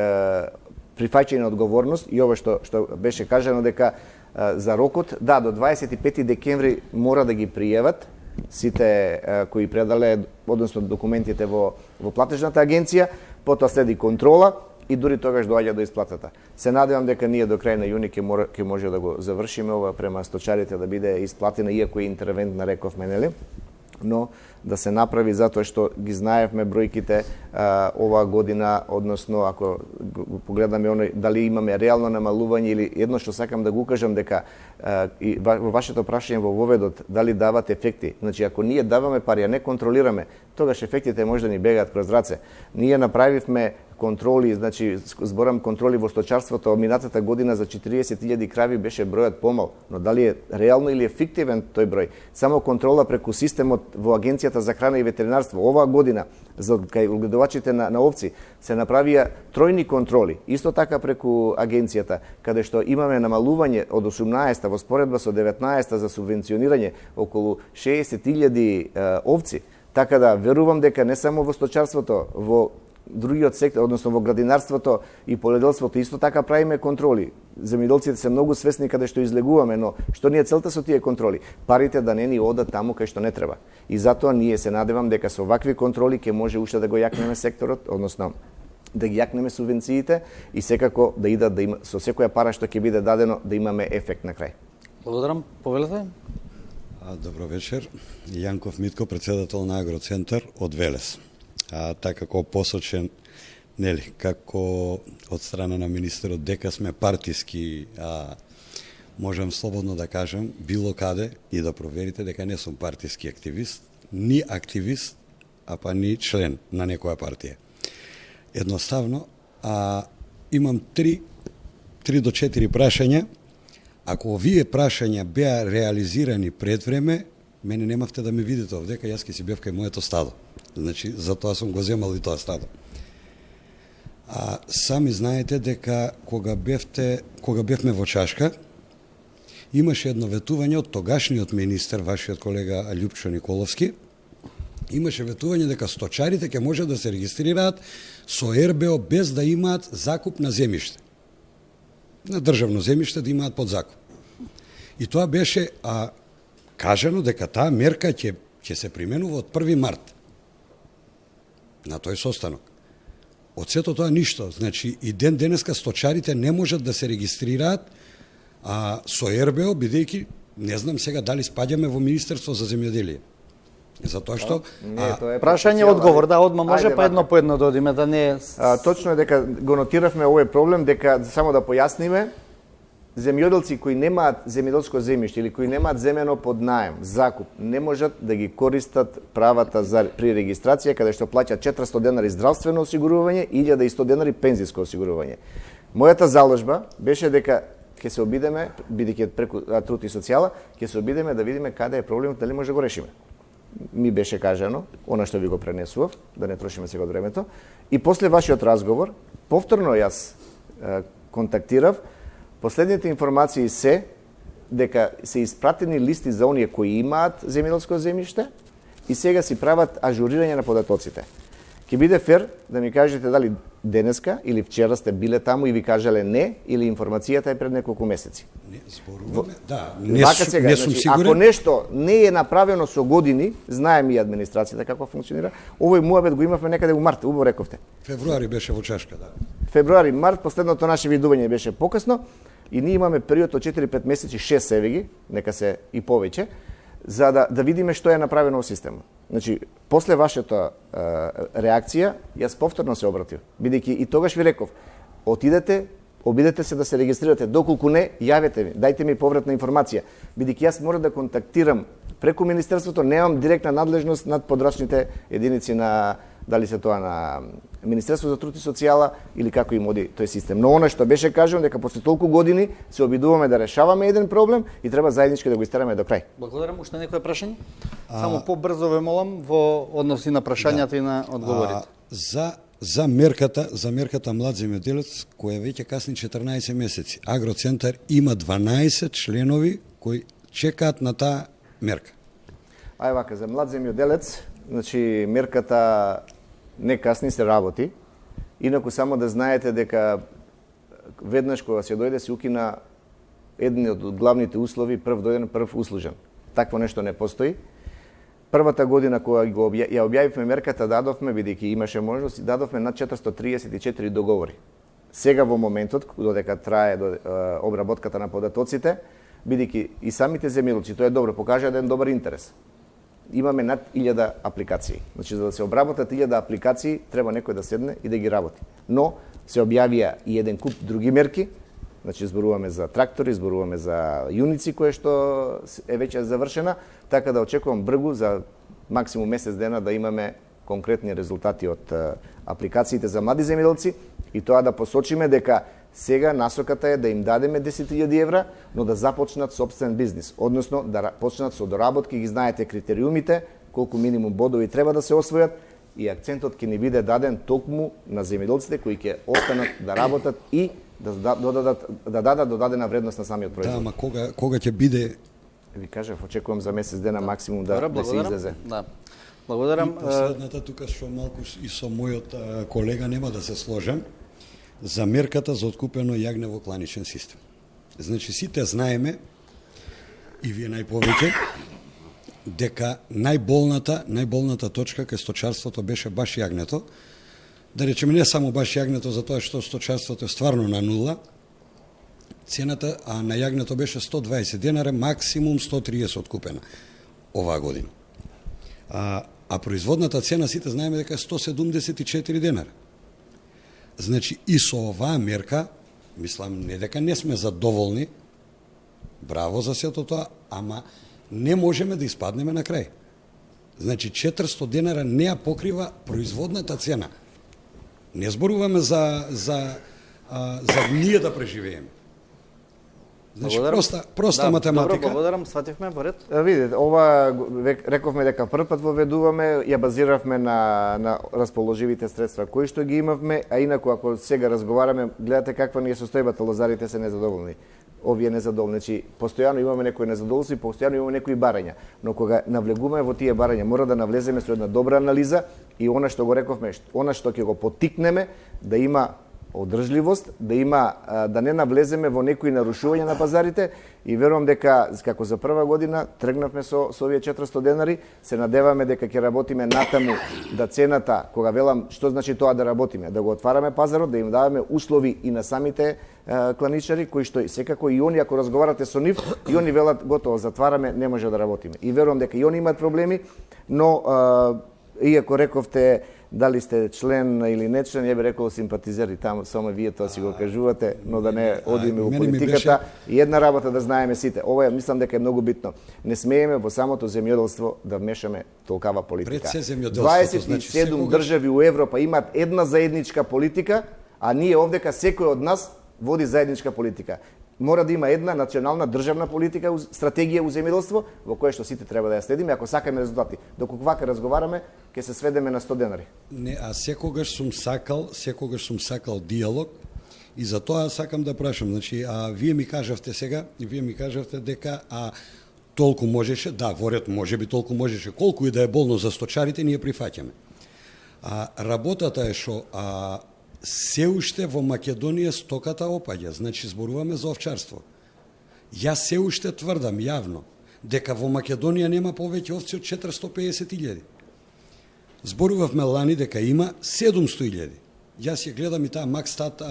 прифаќање на одговорност, и ова што беше кажано дека за рокот, да, до 25 декември мора да ги пријават сите кои предале, односно документите во платежната агенција, потоа следи контрола и дури тогаш доаѓа до исплатата. Се надевам дека ние до крај на јуни ќе може да го завршиме ова према сточарите да биде исплатена, иако е интервентна, рековме, нели? Но да се направи затоа што ги знаевме бројките оваа година, односно ако го погледаме дали имаме реално намалување или едно што сакам да го кажам дека и во вашето прашање во воведот дали дават ефекти. Значи ако ние даваме пари, а не контролираме, тогаш ефектите може да ни бегаат кроз раце. Ние направивме контроли, значи зборам контроли во сточарството минатата година за 40.000 крави беше бројот помал, но дали е реално или е фиктивен тој број? Само контрола преку системот во Агенцијата за храна и ветеринарство оваа година за кај одгледувачите на овци се направија тројни контроли, исто така преку агенцијата, каде што имаме намалување од 18-та во споредба со 19-та за субвенционирање околу 60.000 овци. Така да верувам дека не само во сточарството, во другиот сектор, односно во градинарството и поледелството исто така правиме контроли. Земјоделците се многу свесни каде што излегуваме, но што ни е целта со тие контроли? Парите да не ни одат таму кај што не треба. И затоа ние се надевам дека со вакви контроли ќе може уште да го јакнеме секторот, односно да ги јакнеме субвенциите и секако да идат да има со секоја пара што ќе биде дадено да имаме ефект на крај. Благодарам. Повелете. Добро вечер. Јанков Митко, председател на Агроцентар од Велес. Така како посочен, нели, како од страна на министерот дека сме партиски, можам слободно да кажам, било каде и да проверите дека не сум партиски активист, ни активист, а па ни член на некоја партија. Едноставно, имам 3 до 4 прашања. Ако овие прашања беа реализирани пред време, мене немавте да ме видите овдека, јас ке си бев кај моето стадо. Значи, затоа сум го земал и тоа стадо. Сами знаете дека кога бевме во Чашка, имаше едно ветување од тогашниот министер, вашиот колега Љупчо Николовски, имаше ветување дека сточарите ќе може да се регистрираат со РБО без да имаат закуп на земјиште. На државно земјиште да имаат под закуп. И тоа беше кажано дека таа мерка ќе се применува од 1. март на тој состанок. Од сето тоа ништо. Значи, и денеска сточарите не можат да се регистрираат со РБО, бидејќи не знам сега дали спаѓаме во Министерство за земјоделие. Затоа што прашање одговор, да, одма може па едно по едно да одиме, да не точно е дека го нотиравме овој проблем, дека само да појасниме, земјоделци кои немаат земјоделско земјиште или кои немаат земено под наем, закуп, не можат да ги користат правата при регистрација, каде што плаќаат 400 денари здравствено осигурување и 1100 денари пензиско осигурување. Мојата заложба беше дека ќе се обидеме, бидејќи преку труд и социјала, ќе се обидеме да видиме каде е проблемот, дали може да го решиме. Ми беше кажано, она што ви го пренесував, да не трошиме сега од времето, и после вашиот разговор, повторно јас контактирав. Последните информации се дека се испратени листи за оние кои имаат земјоделско земјиште и сега си прават ажурирање на податоците. Ќе биде фер да ми кажете дали денеска или вчера сте биле таму и ви кажале не, или информацијата е пред неколку месеци. Не, зборуваме, да, не сум сигурен. Ако нешто не е направено со години, знаем и администрацијата како функционира, овој муабет го имавме некаде во март, убаво рековте. Февруари беше во Чашка, да. Февруари, март, последното наше видување беше покасно и ние имаме период од 4-5 месеци, 6 севеги, нека се и повеќе, за да видиме што е направено во системот. Значи, после вашата реакција, јас повторно се обратив, бидејќи и тогаш ви реков, отидете, обидете се да се регистрирате, доколку не, јавете ми, дајте ми повратна информација, бидејќи јас мора да контактирам преку Министерството, немам директна надлежност над подрачните единици на, дали се тоа на Министерство за труд и социјала или како им оди тој систем. Но она што беше кажано дека после толку години се обидуваме да решаваме еден проблем и треба заеднички да го истераме до крај. Благодарам. Уште некој прашање? Само побрзо ве молам во односи на прашањата и на одговорите. За мерката млад земјоделец која веќе касни 14 месеци. Агроцентар има 12 членови кои чекаат на таа мерка. Ај вака, за млад земјоделец, значи мерката не касни, се работи. Инаку само да знаете дека веднаш кога се дојде се укина едни од главните услови прв дојден, прв услужен. Такво нешто не постои. Првата година кога ја објавивме мерката, дадовме, бидејќи имаше можност, дадовме над 434 договори. Сега во моментот, додека трае обработката на податоците, бидејќи и самите земјоделци, тоа е добро, покажа еден добар интерес. Имаме над 1000 апликации. Значи, за да се обработат 1000 апликации, треба некој да седне и да ги работи. Но се објавија и еден куп други мерки. Значи, зборуваме за трактори, зборуваме за јуници, кое што е веќе завршена, така да очекувам бргу за максимум месец дена да имаме конкретни резултати од апликациите за млади земјоделци и тоа да посочиме дека сега насоката е да им дадеме 10.000 евра, но да започнат собствен бизнис, односно да почнат со доработки, ги знаете критериумите, колку минимум бодови треба да се освојат и акцентот ќе ни биде даден токму на земјоделците кои ќе останат да работат и да дадат додадена вредност на самиот производ. Да, ама кога ќе биде? Ви кажав, очекувам за месец дена максимум да се излезе. Да. Благодарам. И последната тука што малку и со мојот колега нема да се сложам за мерката за откупено јагнево кланичен систем. Значи сите знаеме и вие најповеќе дека најболната точка кај сточарството беше баш јагнето. Да речеме не само баш јагнето затоа што сточарството е стварно на нула. Цената на јагнето беше 120 денари, максимум 130 откупена оваа година. А производната цена сите знаеме дека е 174 денари. Значи и со оваа мерка, мислам не дека не сме задоволни, браво за сето тоа, ама не можеме да испаднеме на крај. Значи 400 денара не ја покрива производната цена. Не зборуваме за ние да преживееме. Значи проста математика. Добро, благодарам, свативме во ред. Видите, ова рековме дека прв пат воведуваме, ја базиравме на расположивите средства кои што ги имавме, а инаку ако сега разговараме, гледате каква ни е состојбата, лозарите се незадоволни. Овие незадоволни, значи постојано имаме некои незадоволства и постојано имаме некои барања, но кога навлегуваме во тие барања, мора да навлеземе со една добра анализа и она што го рековме, она што ќе го поттикнеме да има одржливост, да не навлеземе во некои нарушувања на пазарите и верувам дека како за прва година тргнавме со овие 400 денари, се надеваме дека ќе работиме натаму да цената, кога велам што значи тоа да работиме, да го отвараме пазарот, да им даваме услови и на самите кланичари кои што секако и они ако разговарате со нив, и они велат готово затвараме, не може да работиме. И верувам дека и они имаат проблеми, но иако рековте дали сте член или не член, ја би рекол симпатизер и таму само вие тоа си го кажувате, но да не одиме во политиката. И една работа да знаеме сите. Ова мислам дека е многу битно. Не смееме во самото земјоделство да вмешаме толкава политика. 27 држави у Европа имаат една заедничка политика, а ние овдека секој од нас води заедничка политика. Мора да има една национална државна политика, стратегија у земјоделство, во која што сите треба да ја следиме, ако сакаме резултати. Доколку вака разговараме, ќе се сведеме на 100 денари. Не, а секогаш сум сакал диалог и за тоа сакам да прашам. Значи, вие ми кажавте дека толку можеше, да, во ред можеби толку можеше, колку и да е болно за сточарите, ние прифаќаме. Работата е што се уште во Македонија стоката опаѓа, значи зборуваме за овчарство. Јас се уште тврдам јавно дека во Македонија нема повеќе овци од 450.000. Зборувавме лани дека има 700.000. Јас ја гледам и таа Макстат,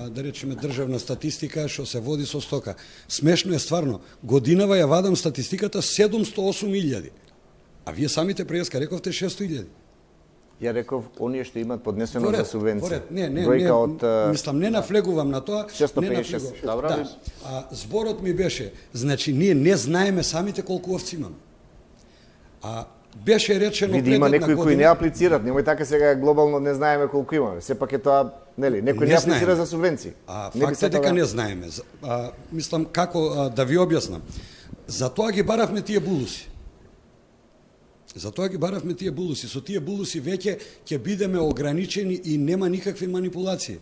да речеме државна статистика што се води со стока. Смешно е стварно. Годинава ја вадам статистиката 708.000. А вие самите преска рековте 600.000. Ја реков, оние што имаат поднесено за субвенција. Мислам, не нафлегувам на тоа. 656. Да. Зборот ми беше, значи, ние не знаеме самите колку овци имаме. Беше речено пред една година... Види, има некои кои не аплицират, немој така сега глобално не знаеме колку имаме. Сепак е тоа, нели, некој не аплицира за субвенции. Факт е дека не знаеме. Мислам, како да ви објаснам. Затоа ги баравме тие булуси. Со тие булуси веќе ќе бидеме ограничени и нема никакви манипулации.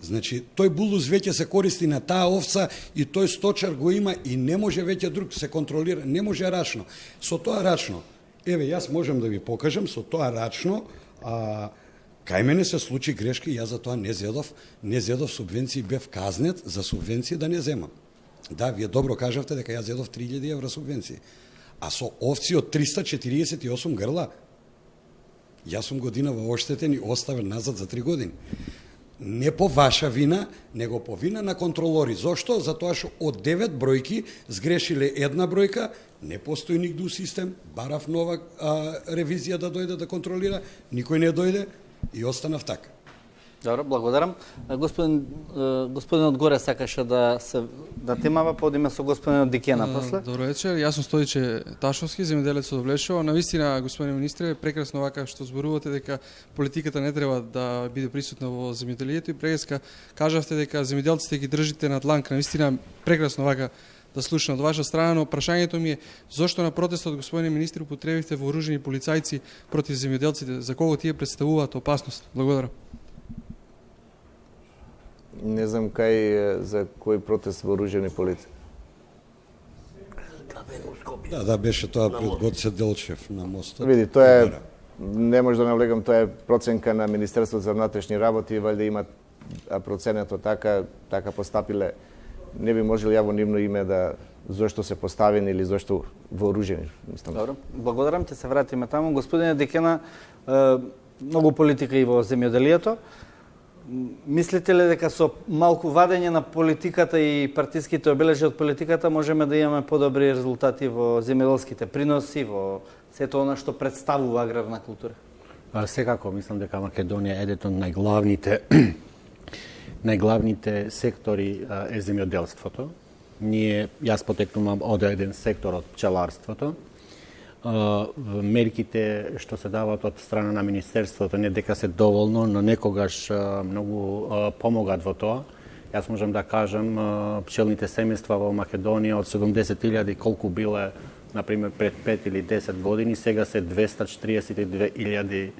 Значи, тој булус веќе се користи на таа овца и тој сточар го има и не може веќе друг се контролира, не може рачно. Со тоа рачно, еве, јас можам да ви покажам, со тоа рачно, кај мене се случи грешки, јас за тоа не зедов субвенции, бев казнет за субвенции да не земам. Да, вие добро кажавте дека јас зедов 3000 евра субвенции. А со овци од 348 грла, јас сум годинава оштетен и оставен назад за 3 години. Не по ваша вина, него по вина на контролори. Зошто? Затоа што од 9 бројки сгрешиле една бројка, не постои нигде у систем, барав нова ревизија да дојде да контролира, никој не дојде и останав така. Добро, благодарам. Господинот Горе сакаше да темава, подиме со господинот Дикена после. Добро вечер, јас сум Стојче Ташовски, земјоделец од Влешево. Навистина, господин министре, прекрасно вака што зборувате дека политиката не треба да биде присутна во земјоделието и преска кажавте дека земјоделците ги држите на дланк. Навистина, прекрасно вака да слушам од ваша страна, но прашањето ми е зошто на протестот, господин министр, употребивте вооружени полицајци против земјоделците? За кого тие представуваат опасност? Благодарам. Не знам за кој протест вооружени полицаи. Да, беше тоа пред Гоце Делчев на мостот. Види, тоа е, не може да навлегам, тоа е проценка на Министерството за внатрешни работи, валјда има проценето така постапиле. Не би можел ја во нивно име да зошто се поставени или зошто вооружени. Добро, благодарам, ќе се вратиме таму. Господине Дикена, многу политика и во земјоделието. Мислите ли дека со малку вадење на политиката и партиските обележи од политиката можеме да имаме подобри резултати во земјоделските приноси, во сето она што представува аграрна култура? Секако, мислам дека Македонија е еден од најглавните сектори е земјоделството. Јас потекнувам од еден сектор од пчеларството. Мерките што се дават од страна на Министерството не дека се доволно, но некогаш многу помогат во тоа. Јас можам да кажам, пчелните семејства во Македонија од 70.000 колку биле, например, пред 5 или 10 години, сега се 242.000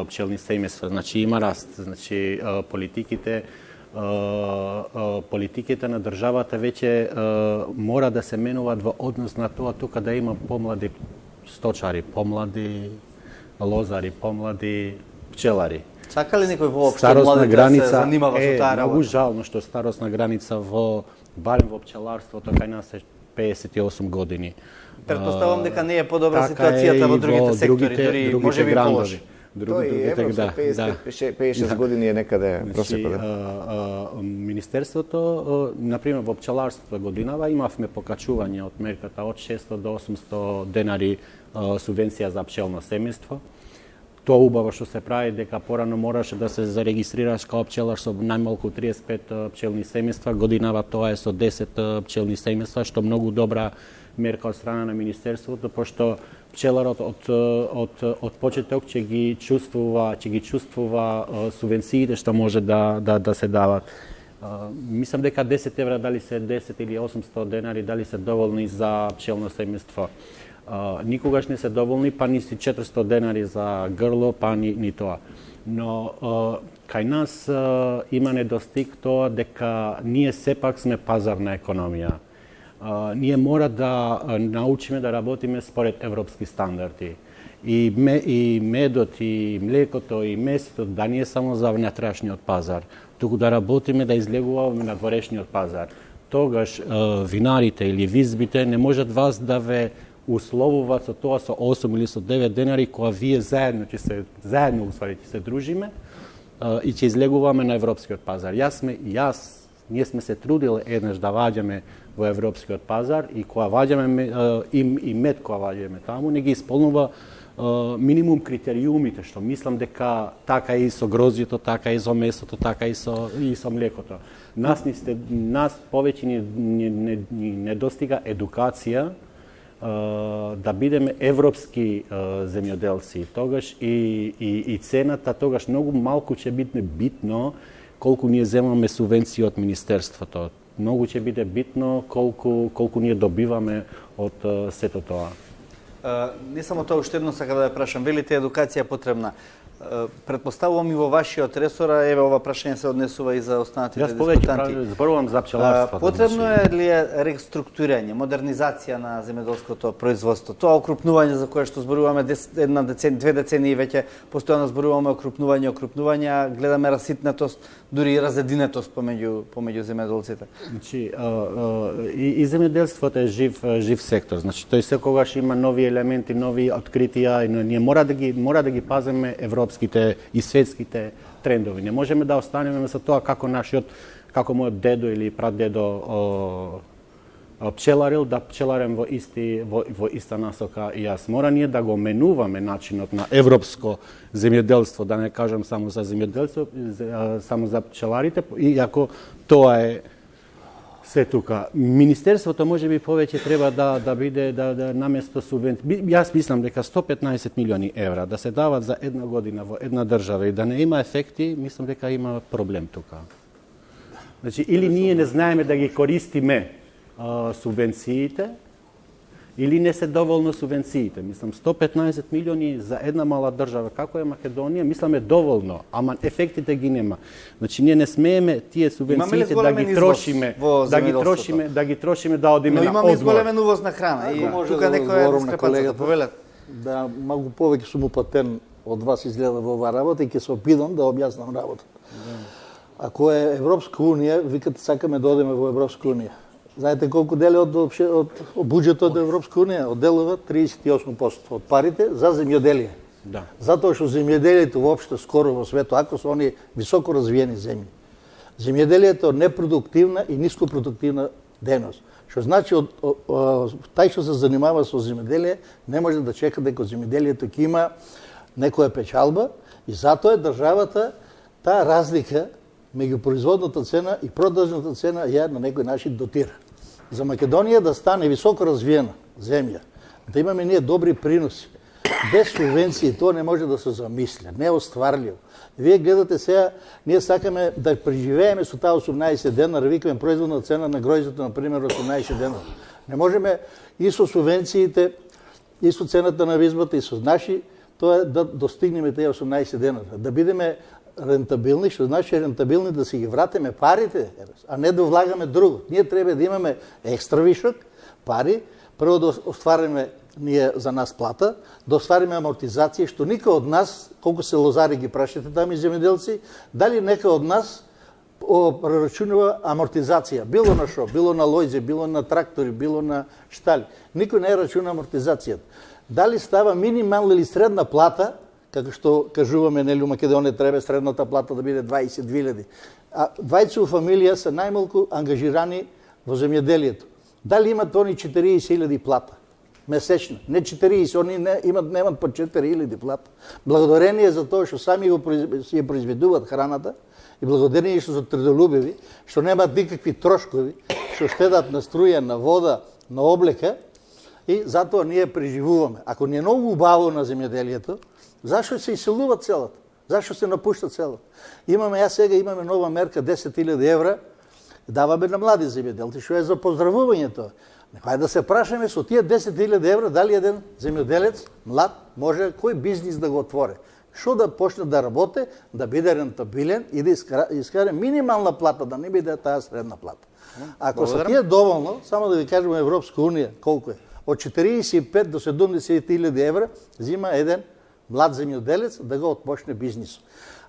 пчелни семејства. Значи има раст. Значи политиките на државата веќе мора да се менуваат во однос на тоа тука да има помлади сточари, помлади лозари, помлади пчелари. Сака ли некој воопшто млади да се занимава со таа работа? Многу жално што старосна граница барем во пчеларството кај нас е 58 години. Претпоставам дека не е подобра ситуацијата во другите сектори, дури можеби полоши. Тој европско 56 години е некаде просепа. Министерството, например, во пчеларството годинава имавме покачување од мерката од 600 до 800 денари субвенција за пчелно семејство. Тоа убаво што се прави дека порано мораше да се зарегистрираш као пчелар со најмалку 35 пчелни семејства, годинава тоа е со 10 пчелни семејства, што многу добра мерка од страна на Министерството, пошто пчеларот од почеток ќе ги чувствува субвенциите што може да се дават. Мислам дека 10 евра дали се 10 или 800 денари дали се доволни за пчелно семејство. Никогаш не се доволни, па ни 400 денари за грло, па ни тоа. Но кај нас има недостиг тоа дека ние сепак сме пазарна економија. Ние мора да научиме да работиме според европски стандарди. И медот, и млекото, и месото да не е само за внатрешниот пазар, туку да работиме да излегуваме на дворешниот пазар. Тогаш винарите или визбите не можат вас да ве условуваат со тоа со 8 или со 9 денари, кога вие заедно ќе се дружиме и ќе излегуваме на европскиот пазар. Ние сме се трудили еднаш да ваѓаме во европскиот пазар и кога ваѓаме и мед кога ваѓаме таму, не ги исполнува минимум критериумите, што мислам дека така и со грозјето, така и со месото, така и со млекото. Нас повеќе ни недостига едукација да бидеме европски земјоделци. Тогаш и цената тогаш многу малку ќе биде битно колку ние земаме субвенции од Министерството. Многу ќе биде битно колку ние добиваме од сето тоа. Не само тоа, уште едно сакам да ја прашам. Велите едукација потребна. Предпоставувам и во вашиот ресор, еве ова прашање се однесува и за останатите дискутанти. Јас повеќе зборувам за пчеларството. Потребно е ли реструктурирање, модернизација на земјоделското производство? Тоа окрупнување за кое што зборуваме две децении веќе постојано зборуваме окрупнување, гледаме раситнатост, дури и разединетост помеѓу земјоделците. Значи и земјоделството е жив сектор. Значи тој секогаш има нови елементи, нови откритија и ние мора да ги пазиме европските и светските трендови. Не можеме да останеме со тоа како мојот дедо или прадедо пчеларил, да пчеларем во иста насока и јас. Мора ние да го менуваме начинот на европско земјоделство, да не кажам само за земјоделство, само за пчеларите, иако тоа е се тука. Министерството може би повеќе треба да биде да наместо субвенција. Јас мислам дека 115 милиони евра да се дават за една година во една држава и да не има ефекти, мислам дека има проблем тука. Значи, или ние не знаеме да ги користиме субвенциите, или не се доволно субвенциите. Мислам, 115 милиони за една мала држава, како е Македонија, мислам е доволно, ама ефектите ги нема. Значи, ние не смееме тие субвенциите да ги трошиме да одиме на одмор. Но имаме зголемен увоз на храна и тука некој е дискрепанција, повелете. Да, многу повеќе сум упатен од вас изгледа во оваа работа и ќе се обидам да објаснам работата. Ако е Европска унија, викате сакаме да одиме во Европска унија. Знаете колку дели од буџетот од Европска унија? Одделува 38% од парите за земјоделие. Да. Затоа што земјоделието воопшто скоро во светот, ако се они високо развиени земји, земјоделието е непродуктивна и нископродуктивна дејност. Што значи тај што се занимава со земјоделие не може да чека дека земјоделието ќе има некоја печалба и затоа државата таа разлика меѓу производната цена и продажната цена ја на некој начин дотира. За Македонија да стане високо развиена земја, да имаме ние добри приноси, без субвенции тоа не може да се замисли, не е остварливо. Вие гледате сега, ние сакаме да преживееме со таа 18 дена, викаме производна цена на гројзето, например, 18 дена. Не можеме и со субвенциите, и со цената на визбата, и со наши, тоа да достигнеме тие 18 дена, да бидеме рентабилни, што значи рентабилни да си ги вратиме парите, а не да влагаме друго. Ние треба да имаме екстра вишок, пари, прво да оствариме ние за нас плата, да оствариме амортизација, што никој од нас, колку се лозари ги прашите там и земјоделци, дали некој од нас прерачунува амортизација, било на шо, било на лојзе, било на трактори, било на штали. Никој не рачуна амортизацијата. Дали става минимална или средна плата, како што кажуваме, нели, у Македонија треба средната плата да биде 22.000. А двајца фамилија се најмалку ангажирани во земјоделието. Дали имат они 40.000 плата месечно? Не 40, они немат по 4.000 плата. Благодарение за тоа што сами си ја произведуваат храната и благодарение што се трудолюбиви, што немаат никакви трошкови, што штедат на струја, на вода, на облека и затоа ние преживуваме. Ако не е многу убаво на земјоделието, зашто се иселува целата? Зашто се напушта целата? Јас сега имаме нова мерка 10.000 евра, даваме на млади земјоделци, што е за поздравувањето. Хајде да се прашаме со тие 10.000 евра, дали еден земјоделец, млад, може кој бизнис да го отвори. Што да почне да работи, да биде рентабилен и да искара минимална плата, да не биде таа средна плата. Ако се тие доволно, само да ви кажем Европска унија, колку е? Од 45 до 70.000 евра зима еден млад земјоделец да го отпочне бизнис.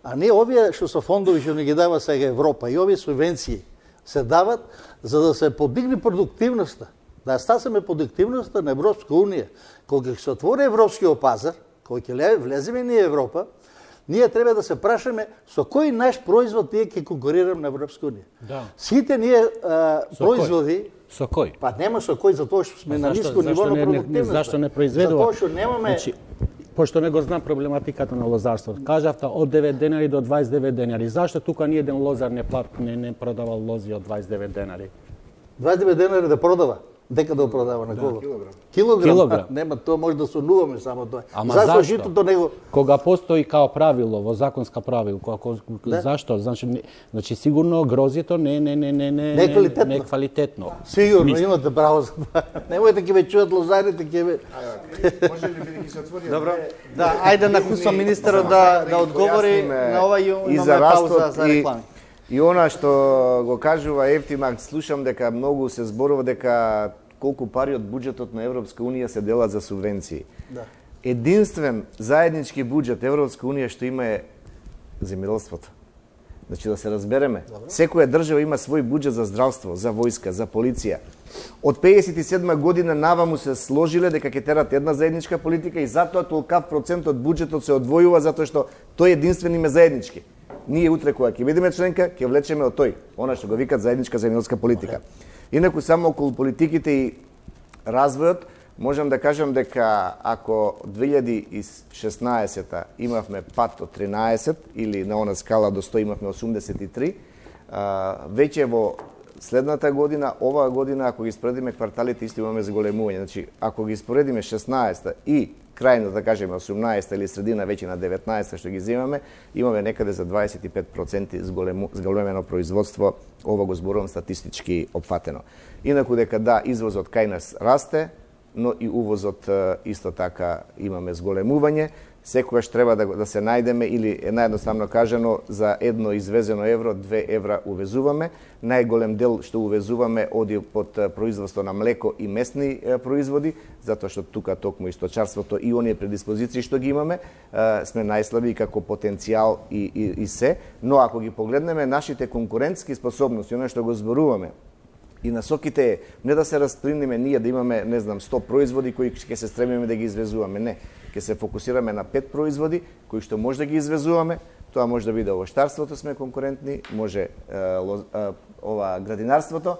А не овие што се фондови што не ги дава сега Европа и овие субвенции се дават за да се подигне продуктивноста, да стасаме продуктивноста на Европска унија. Кога ќе се отвори европскиот пазар, кога ќе влеземе ние Европа, ние треба да се прашаме со кој наш производ ние ќе конкурираме на Европска унија. Да. Сите ние производи со кој? Па нема со кој, затоа што сме на ниско ниво на продуктивност. Зашто не произведува? Затоа што немаме... Пошто не го знам проблематиката на лозарството. Кажавте од 9 денари до 29 денари. Зашто тука ни еден лозар не продава лози од 29 денари? 29 денари да продава? Дека да продава на кого? Килограм. Нема, тоа може да сонуваме само тоа. Ама зашто житото него? Кога постои као правило, во законска правило, зашто? Значи сигурно грозјето не е квалитетно. Сигурно имате право за тоа. Немојте ќе ве чуат лозарите, ќе ве... Може ли би да ги се отвори? Добро. Да, ајде на кусо министерот да одговори на ова и имаме пауза за реклами. И она што го кажува Ефтимак, слушам дека многу се зборува дека колку пари од буџетот на Европска унија се делат за субвенции. Да. Единствен заеднички буџет Европска унија што има е земјоделството. Значи да се разбереме, секоја држава има свој буџет за здравство, за војска, за полиција. Од 57 година наваму се сложиле дека ќе терат една заедничка политика и затоа толкав процент од буџетот се одвојува затоа што тој единствен им е заеднички. Ние утре кога ќе бидеме членка, ќе влечеме од тој, она што го викат заедничка земјоделска политика. Инаку само околу политиките и развојот, можам да кажам дека ако 2016 имавме пат од 13 или на она скала до 100 имавме 83, веќе во следната година, оваа година, ако ги споредиме кварталите, исто имаме зголемување. Значи, ако ги споредиме 16 и крајно, да кажеме, 18 или средина веќе на 19 што ги земаме, имаме некаде за 25% зголемено производство, ова го зборувам статистички опфатено. Инаку дека да, извозот кај нас расте, но и увозот исто така имаме зголемување. Секогаш треба да се најдеме, или наједноставно кажано, за едно извезено евро, 2 евра увезуваме. Најголем дел што увезуваме оди под производство на млеко и месни производи, затоа што тука токму и сточарството и оние предиспозиции што ги имаме, сме најслаби како потенцијал и се. Но ако ги погледнеме нашите конкурентски способности, оно што го зборуваме, и насоките е не да се расприниме ние да имаме, не знам, 100 производи кои ќе се стремиме да ги извезуваме. Не, ќе се фокусираме на 5 производи кои што може да ги извезуваме. Тоа може да биде овощарството, сме конкурентни, може ова градинарството.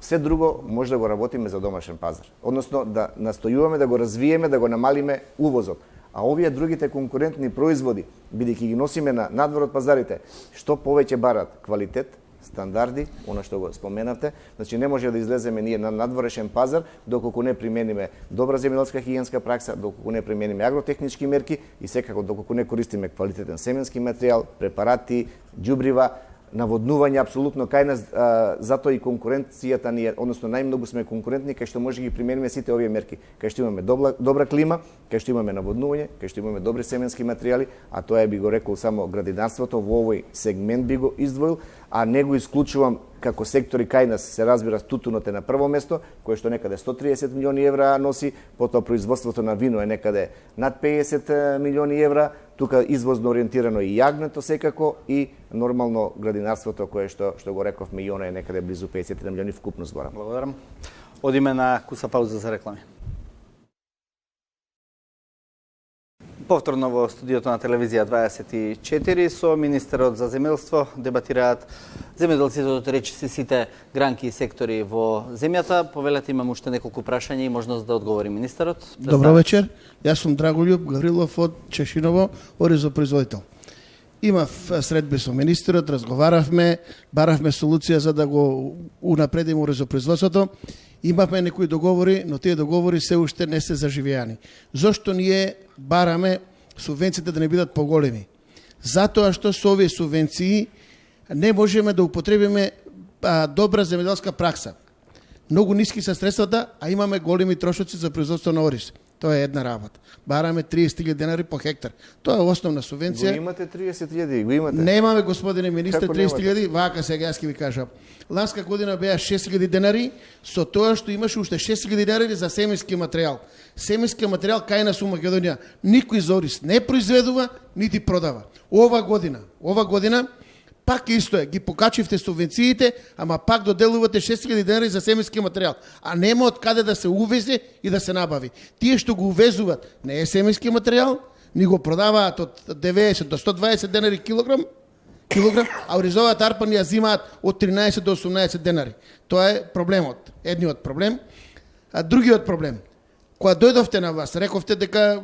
Се друго може да го работиме за домашен пазар. Односно да настојуваме да го развиеме, да го намалиме увозот. А овие другите конкурентни производи, бидејќи ги носиме на надвор од пазарите, што повеќе барат квалитет, стандарди, она што го споменавте, значи не може да излеземе ние на надворешен пазар доколку не примениме добра земјоделска хигиенска пракса, доколку не примениме агротехнички мерки и секако доколку не користиме квалитетен семенски материјал, препарати, џубрива, наводнување апсолутно кај нас, затоа и конкуренцијата ни е, односно најмногу сме конкурентни кај што може ги примениме сите овие мерки, кај што имаме добра клима, кај што имаме наводнување, кај што имаме добри семенски материјали, а тоа би го рекол само градинарството, во овој сегмент би го издвоил, а не го исклучувам како сектори кај нас се разбира тутунот е на прво место, кое што некаде 130 милиони евра носи, потоа производството на вино е некаде над 50 милиони евра, тука извозно ориентирано и јагнето секако и нормално градинарството кое што го рековме и оно е некаде близу 50 милиони вкупно зборам. Благодарам. Одиме на куса пауза за реклами. Повторно во студиото на телевизија 24 со министерот за земјоделство дебатираат земјоделците од речиси сите гранки и сектори во земјата. Повелете, имам уште неколку прашања и можност да одговори министерот. Добро вечер. Јас сум Драголјуб Гаврилов од Чешиново, оризопроизводител. Имав средби со министерот, разговаравме, баравме солуција за да го унапредиме оризопроизводството. Имавме некои договори, но тие договори се уште не се заживеани. Зошто ние бараме субвенциите да не бидат поголеми? Затоа што со овие субвенции не можеме да употребиме добра земјоделска пракса. Многу ниски се средствата, а имаме големи трошоци за производство на ориз. Тоа е една работа. Бараме 30.000 денари по хектар. Тоа е основна субвенција. Го имате 30.000, го имате. Немаме, господине министр, 30.000, вака сега јас ќе ви кажам. Ласка година беа 6.000 денари, со тоа што имаше уште 6.000 денари за семенски материјал. Семенски материјал кај нас у Македонија никој за ориз не произведува, нити продава. Ова година пак исто е, ги покачивте субвенциите, ама пак доделувате 6.000 денари за семенски материјал, а нема од каде да се увезе и да се набави. Тие што го увезуваат не е семенски материјал, ни го продаваат од 90 до 120 денари килограм, а оризовата арпа ни ја зимаат од 13 до 18 денари. Тоа е проблемот, едниот проблем. А другиот проблем, кога дојдовте на власт, рековте дека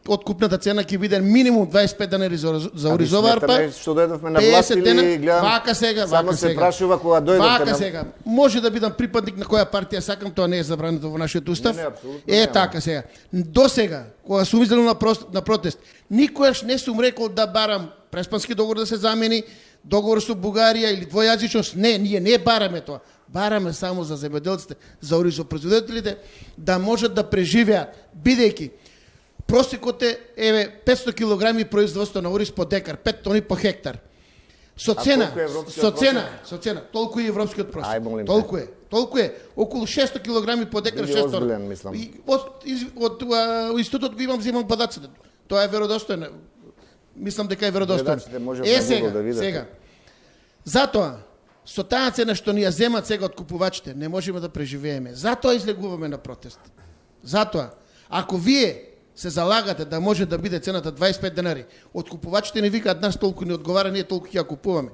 откупната цена ќе биде минимум 25 денари за оризова арпа. Што дојдовме на власт или гледам? Вака сега. Само се прашува кога дојдовте на... Вака сега. Може да бидам припадник на која партија сакам, тоа не е забрането во нашиот устав. Така сега. До сега, кога сум излезол на протест, никогаш не сум рекол да барам преспански договор да се замени, договор со Бугарија или двојазичност. Не, ние не бараме тоа. Бараме само за земјоделците, за оризопроизводителите да можат да преживеат, бидејќи просекот е 500 килограми производство на ориз по декар, 5 тони по хектар. Со цена, толку е европскиот просек. Толку е. Околу 600 килограми по декар, 600. И од институтот го взимам подаците. Тоа е веродостојно. Мислам дека е веродостојно. Сега. Затоа, со таа цена што ни ја земат сега од купувачите, не можеме да преживееме. Затоа излегуваме на протест. Затоа, ако вие се залагате да може да биде цената 25 денари, откупувачите не викаат нас толку не одговара, ние толку ќе ја купуваме.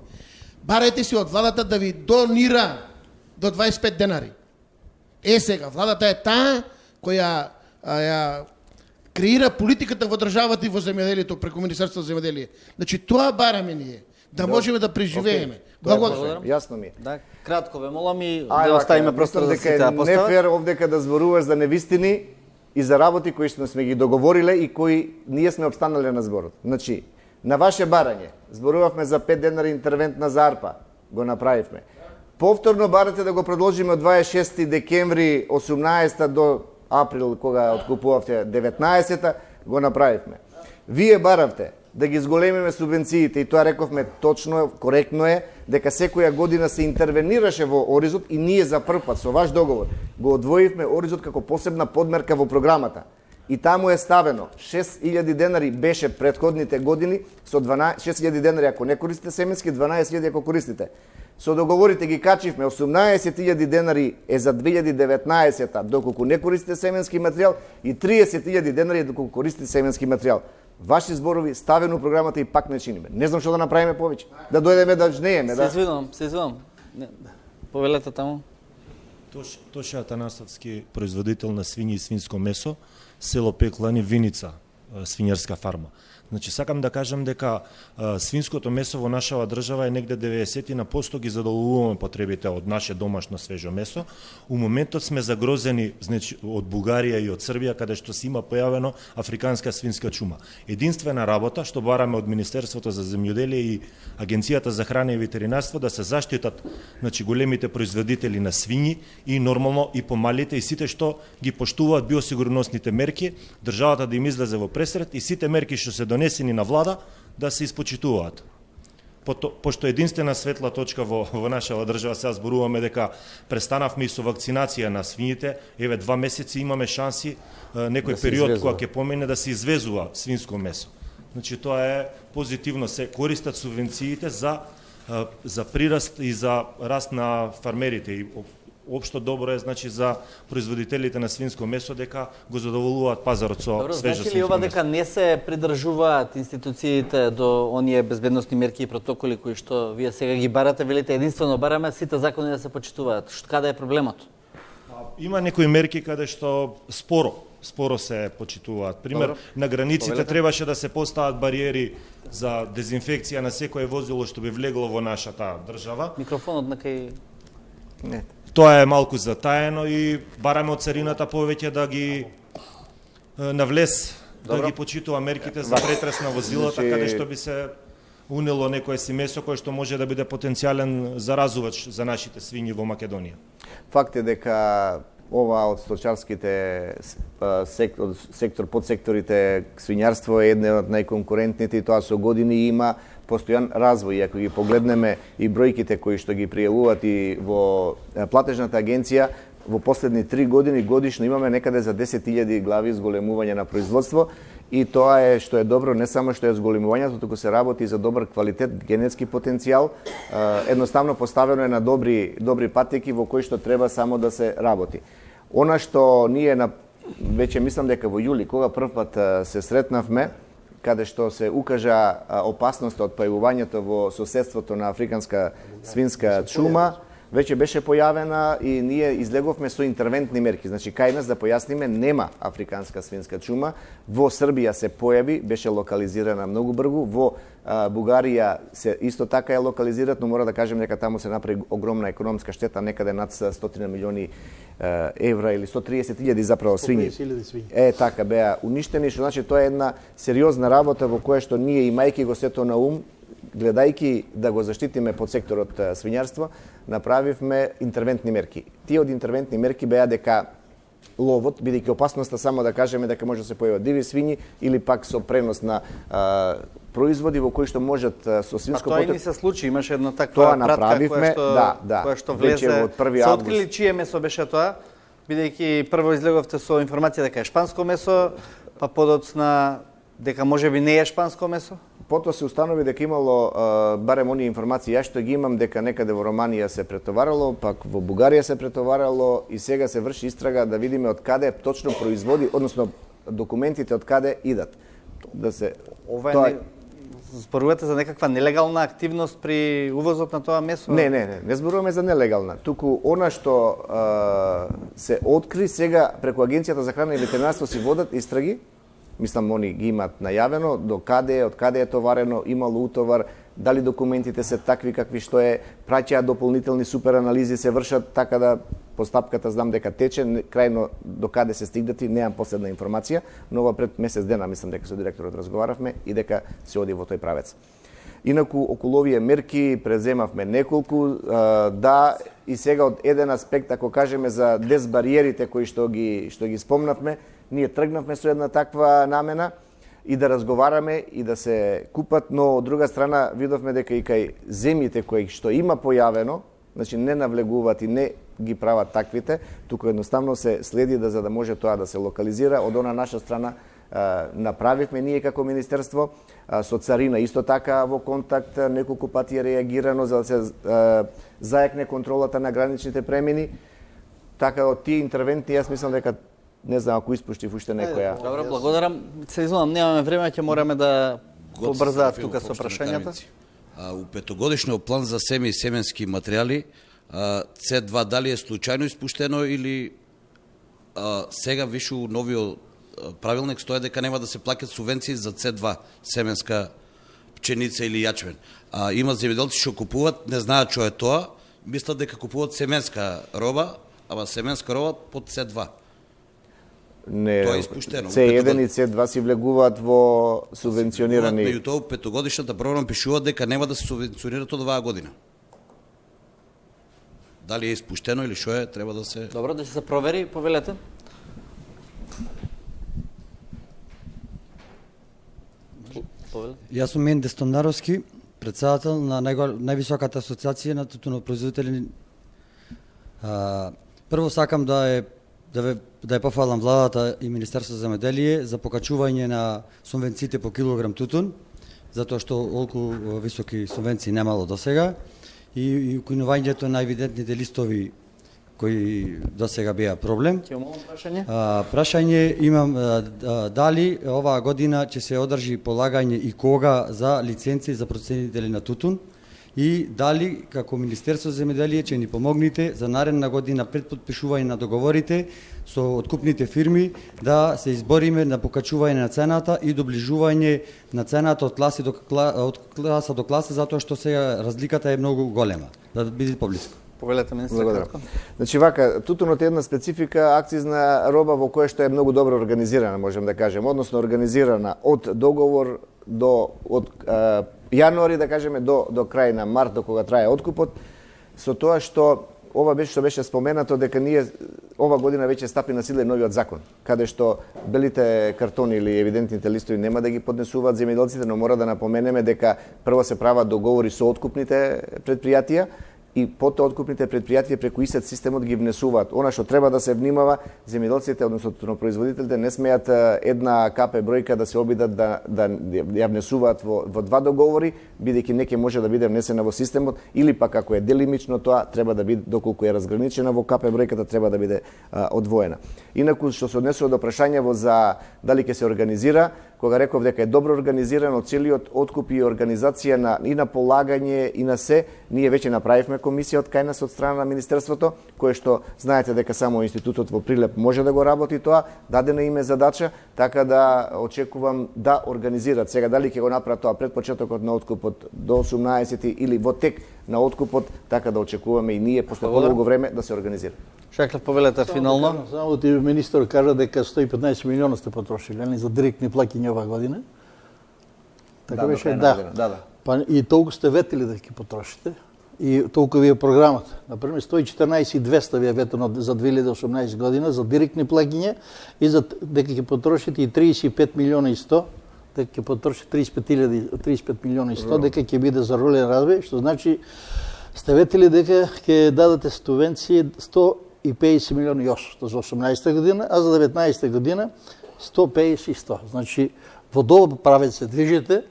Барајте се од владата да ви донира до 25 денари. Сега, владата е таа која ја креира политиката во државата и во земјоделието преку Министерството за земјоделие. Значи тоа бараме ние, да можеме да преживееме. Благодарам. Јасно ми. Да, кратко ве молам и да оставиме простор за сите да постават. Не фер овдека да зборуваш за невистини и за работи кои сме ги договориле и кои ние сме обстанале на зборот. Значи, на ваше барање, зборувавме за 5 денари интервентна за АРПА, го направивме. Повторно барате да го продолжиме од 26 декември 18 до април, кога откупувавте 19-та, го направивме. Вие баравте да ги зголемиме субвенциите и тоа рековме точно, коректно е, дека секоја година се интервенираше во Оризот и ние за прв пат со ваш договор го одвоивме Оризот како посебна подмерка во програмата. И таму е ставено 6.000 денари беше претходните години, со 6.000 денари ако не користите семенски, 12.000 ако користите. Со договорите ги качивме, 18.000 денари е за 2019-та, доколку не користите семенски материјал, и 30.000 денари доколку користите семенски материјал. Ваши зборови ставено у програмата и пак не чиниме. Не знам што да направиме повеќе. Да дојдеме да жнееме, да. Се извинувам. Повелете таму. Тоше Атанасовски, производител на свињи и свинско месо, село Пеклани, Виница, свинјарска фарма. Значи, сакам да кажам дека свинското месо во нашава држава е негде 90% ги задоволуваме потребите од наше домашно свежо месо. У моментот сме загрозени, значи, од Бугарија и од Србија, каде што се има појавено африканска свинска чума. Единствена работа што бараме од Министерството за земјоделие и Агенцијата за храна и ветеринарство да се заштитат, значи, големите производители на свињи и нормално и помалите и сите што ги поштуваат биосигурносните мерки, државата да им излезе во пресред и сите мерки што се донесени на влада да се испочитуваат. Пошто единствена светла точка во нашава држава, сега зборуваме дека престанавме и со вакцинација на свињите, еве 2 месеци имаме шанси некој период кога ќе помине да се извезува свинско месо. Значи тоа е позитивно, се користат субвенциите за прираст и за раст на фармерите и општо добро е, значи, за производителите на свинско месо дека го задоволуваат пазарот со свежо свинско месо. Значи ли ова дека не се придржуваат институциите до оние безбедносни мерки и протоколи кои што вие сега ги барате, велите единствено бараме сите закони да се почитуваат? Каде е проблемот? Има некои мерки каде што споро се почитуваат. Пример, на границите требаше да се постават бариери за дезинфекција на секое возило што би влегло во нашата држава. Микрофонот на кај... Не. Тоа е малку затаено и бараме од царината повеќе да ги навлез, да ги почитува мерките за претрес на возилата, каде што би се унело некое си месо кое што може да биде потенцијален заразувач за нашите свињи во Македонија. Факт е дека ова од сточарските сектор, подсекторите, свињарство е една од најконкурентните и тоа со години има постојан развој. Ако ги погледнеме и бројките кои што ги пријавуваат и во платежната агенција, во последни 3 години годишно имаме некаде за 10.000 глави зголемување на производство и тоа е што е добро, не само што е зголемувањето, туку се работи за добар квалитет, генетски потенцијал, едноставно поставено е на добри патеки во кои што треба само да се работи. Она што ние веќе мислам дека во јули, кога прв пат се сретнавме, каде што се укажа опасност од појавувањето во соседството на африканска свинска чума, веќе беше појавена и ние излеговме со интервентни мерки. Значи, кај нас, да појасниме, нема африканска свинска чума. Во Србија се појави, беше локализирана многу брзо. Во Бугарија се исто така е локализират, но мора да кажем дека таму се направи огромна економска штета, некаде над 100 милиони евра или 130.000 заправо свињи. Така беа уништени, што значи тоа е една сериозна работа во која што ние, имајќи го сето на ум, гледајќи да го заштитиме подсекторот свињарство, направивме интервентни мерки. Тие од интервентни мерки беа дека ловот, бидејќи опасноста само да кажеме дека може да се појават диви свињи или пак со пренос на производи во кои што можат со свинско потек. Тоа и ни се случи, имаше една таква пратка која што влезе од 1 август. Се открили чие месо беше тоа, бидејќи прво излеговте со информација дека е шпанско месо, па подоцна дека можеби не е шпанско месо? Потоа се установи дека имало, барем оние информации, јас што ги имам, дека некаде во Романија се претоварало, пак во Бугарија се претоварало и сега се врши истрага да видиме од каде точно производи, односно документите од каде идат. Да се ова е зборувате за некаква нелегална активност при увозот на тоа месо? Не зборуваме за нелегална. Туку она што се откри сега преку Агенцијата за храна и ветеринарство си водат истраги. Мислам, они ги имат најавено, од каде е товарено, имало утовар, дали документите се такви какви што е, праќаат дополнителни супер анализи, се вршат, така да постапката знам дека тече, крајно до каде се стигнати, немам последна информација, но ова пред месец дена, мислам дека со директорот разговаравме и дека се оди во тој правец. Инаку, околу овие мерки преземавме неколку, да, и сега од еден аспект, ако кажеме за дезбариерите кои што ги спомнавме, ние тргнавме со една таква намена и да разговараме и да се купат, но од друга страна видовме дека и кај земјите кои што има појавено, значи не навлегуваат и не ги прават таквите, туку едноставно се следи за да може тоа да се локализира. Од она наша страна направивме ние како министерство, со царина исто така во контакт, неколку пати е реагирано за да се заекне контролата на граничните премини. Така од тие интервенти, јас мислам дека не знам ако испуштив уште некоја. Добро, благодарам. Се извинувам, немаме време, ќе мораме да побрзаат тука со прашањата. У петогодишниот план за семи и семенски материјали, C2 дали е случајно испуштено или сега више у новиот правилник стои дека нема да се плаќат субвенции за C2, семенска пченица или јачмен. Има земјоделци што купуваат, не знаат што е тоа, мислат дека купуваат семенска роба, ама семенска роба под C2. Не, тоа е испуштено. C1 и C2 си влегуваат во субвенционирани. Меѓутоа, петогодишната програма пишува дека нема да се субвенционираат од оваа година. Дали е испуштено или што е, треба да се... Добро, да се провери, повелете. Јас сум Менде Стондаровски, председател на највисоката асоциација на тутунопроизводители. Прво сакам да ја пофалам владата и Министерството за земјоделие за покачување на субвенциите по килограм тутун, затоа што толку високи субвенции немало досега и укинувањето на евидентните листови кои досега беа проблем. Прашање имам дали оваа година ќе се одржи полагање и кога за лиценци за проценители на тутун и дали како Министерство за земјоделие ќе ни помогнете за наредна година пред потпишување на договорите со откупните фирми да се избориме на покачување на цената и доближување на цената од класа до класа, затоа што сега разликата е многу голема, да биде поблиску. Повелете, министр. Благодарам. Значи вака, тутунот е една специфика акцизна роба во која што е многу добро организирана, можем да кажем, односно организирана од договор од јануари, да кажеме, до крај на март, до кога трае откупот, со тоа што ова беше споменато дека ние ова година веќе стапи на сила новиот закон, каде што белите картони или евидентните листови нема да ги поднесуваат земјоделците, но мора да напоменеме дека прво се прават договори со откупните предпријатија и потоа откупните предпријатија преку ИСЕТ системот ги внесуваат. Она што треба да се внимава, земјоделците, односно тутунопроизводителите, не смеат една КП бројка да се обидат да ја внесуваат во два договори, бидејќи не ќе може да биде внесена во системот, или пак ако е делимично, тоа треба да биде, доколку е разграничена во КП бројката, треба да биде одвоена. Инаку, што се однесува до прашањево за дали ќе се организира, кога реков дека е добро организирано целиот откуп и организација и на полагање и на се, ние веќе направивме комисија од кај нас од страна на Министерството, кое што знаете дека само институтот во Прилеп може да го работи тоа, дадена им е задача, така да очекувам да организират. Сега дали ќе го направат тоа пред почетокот на откупот до 18 или во тек на откупот, така да очекуваме и ние после подолго време да се организира. Шаклев, повелете финално. Само ти министр кажа дека 115 милиона сте потрошили за директни плаќања оваа година. Така беше, да. Па и толку сте ветили да ги потрошите. И толку ви е програмата. Например, 114.200 ви е ветено за 2018 година за директни плаќања и за дека ќе потрошите и 35 милиона и 100, дека ќе потроши 35 милиона и 100, дека ќе биде за рурален развој, што значи сте ветили дека ќе дадете субвенции 150 милиона и 800 за 18 година, а за 19 година 150 и 100. Значи, во добар правец се движите,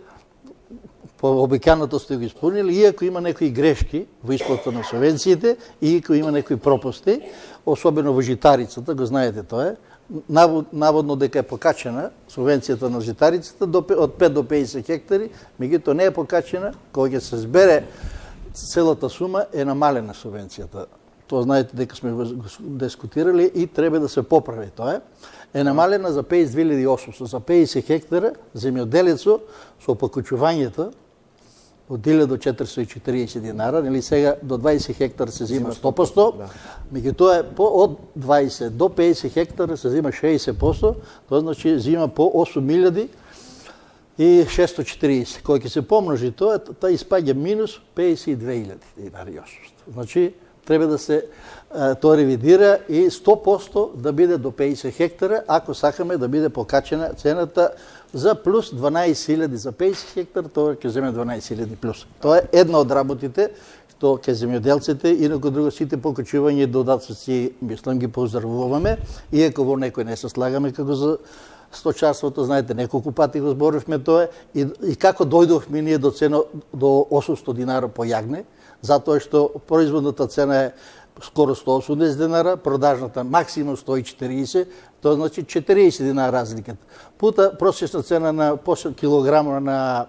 по обиканото сте го исполнили, иако има некои грешки во исплата на субвенциите, иако има некои пропусти, особено во житарицата, го знаете тоа е, наводно дека е покачена субвенцијата на житарицата од 5 до 50 хектари, меѓутоа не е покачена, кога ќе се збере целата сума е намалена субвенцијата. Тоа знаете дека сме го дискутирали и треба да се поправи тоа е намалена за 52.800, за 50 хектара земјоделецо со покачувањето од 1000 до 440 динари, или сега до 20 хектара се зима 100%, меѓутоа од 20 до 50 хектара се зима 60%, тоа значи зима по 8.640. Кој ќе се помножи тоа испаѓа минус 52.000 динари и 800. Значи, треба да се тоа ревидира и 100% да биде до 50 хектара, ако сакаме да биде покачена цената за плюс 12.000 за 50 хектара, тоа ќе земе 12.000 плюс. Тоа е една од работите што ќе земјоделците и на друго сите покачување и додатоци, мислам, ги поздравуваме, иако во некој не се слагаме како за сточарството, знаете, неколку пати го зборивме тоа и како дојдовме ние до цена до 800 динара по јагне, затоа што производната цена е скоро 180 динара, продажната максимум 140, тоа значи 40 динара разликата. Пута просечна цена на килограма на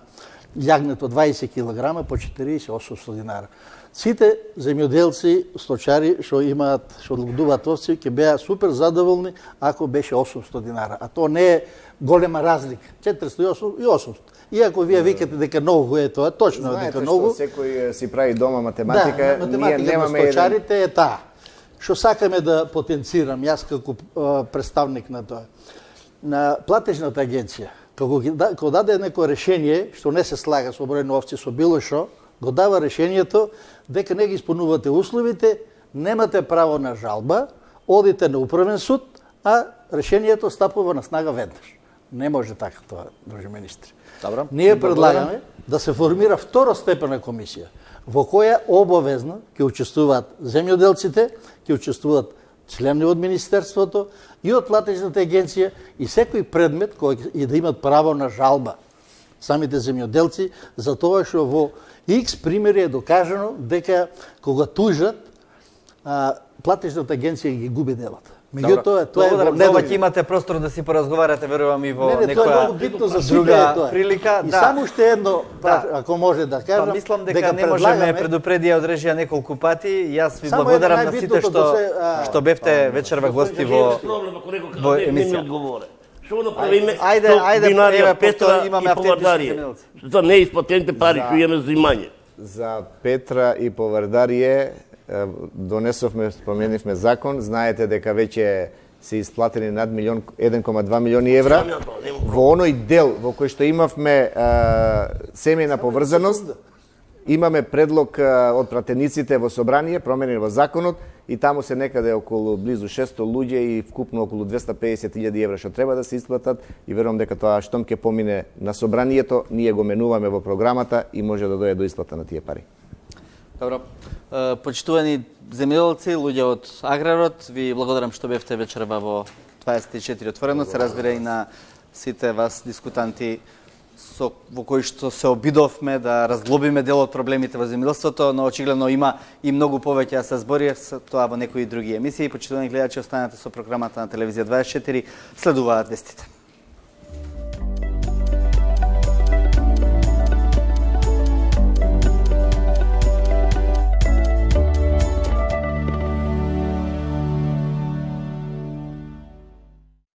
јагнето 20 килограма по 40-800 динара. Сите земјоделци, сточари што имаат, што одгледуваат овци, ќе беа супер задоволни ако беше 800 динара. А тоа не е голема разлика. 408 и 800. Иако вие викате дека многу е тоа, точно е дека многу. Знаете што секој си прави дома математика, ние немаме сточарите е таа. Што сакаме да потенцирам, јас како представник на тоа. На платежната агенција, кога даде некој решение што не се слага со број на овци со било што, го дава решението дека не ги исполнувате условите, немате право на жалба, одите на управен суд, а решението стапува на снага веднаш. Не може така тоа, други министри. Добро. Ние предлагаме да се формира второстепена комисија, во која обавезно ќе учествуваат земјоделците, ќе учествуваат члени од Министерството и од платежната агенција и секој предмет кој и да имат право на жалба. Самите земјоделци за тоа што во X примери е докажано дека кога тужат, платежната агенција ги губи делата. Меѓутоа, тоа е ова ќе имате простор да си поразговарате, верувам и во некоја друга прилика. И само уште едно, ако може да кажам, мислам дека не можеме предупредија од режија неколку пати. Јас ви благодарам на сите што бевте вечерва гости во емисија. Што направиме со бинарија Петра и Повардарие? За неисплатените пари што имаме за имање. За Петра и Повардарие донесовме, споменивме закон, знаете дека веќе се исплатени над 1,2 милиони евра. Во оној дел во кој што имавме семејна поврзаност, имаме предлог од пратениците во собрание, променени во законот, и таму се некаде околу близу 600 луѓе и вкупно околу 250.000 евра што треба да се исплатат, и верувам дека тоа штом ќе помине на собранието, ние го менуваме во програмата и може да дојде до исплата на тие пари. Добро. Почитувани земјоделци, луѓе од аграрот, ви благодарам што бевте вечерва во 24 отворено. Се разбира и на сите вас дискутанти во кои што се обидовме да разглобиме дел од проблемите во земјоделството, но очигледно има и многу повеќе да се збори тоа во некои други емисии. Почитувани гледачи, останете со програмата на Телевизија 24, следуваат вестите.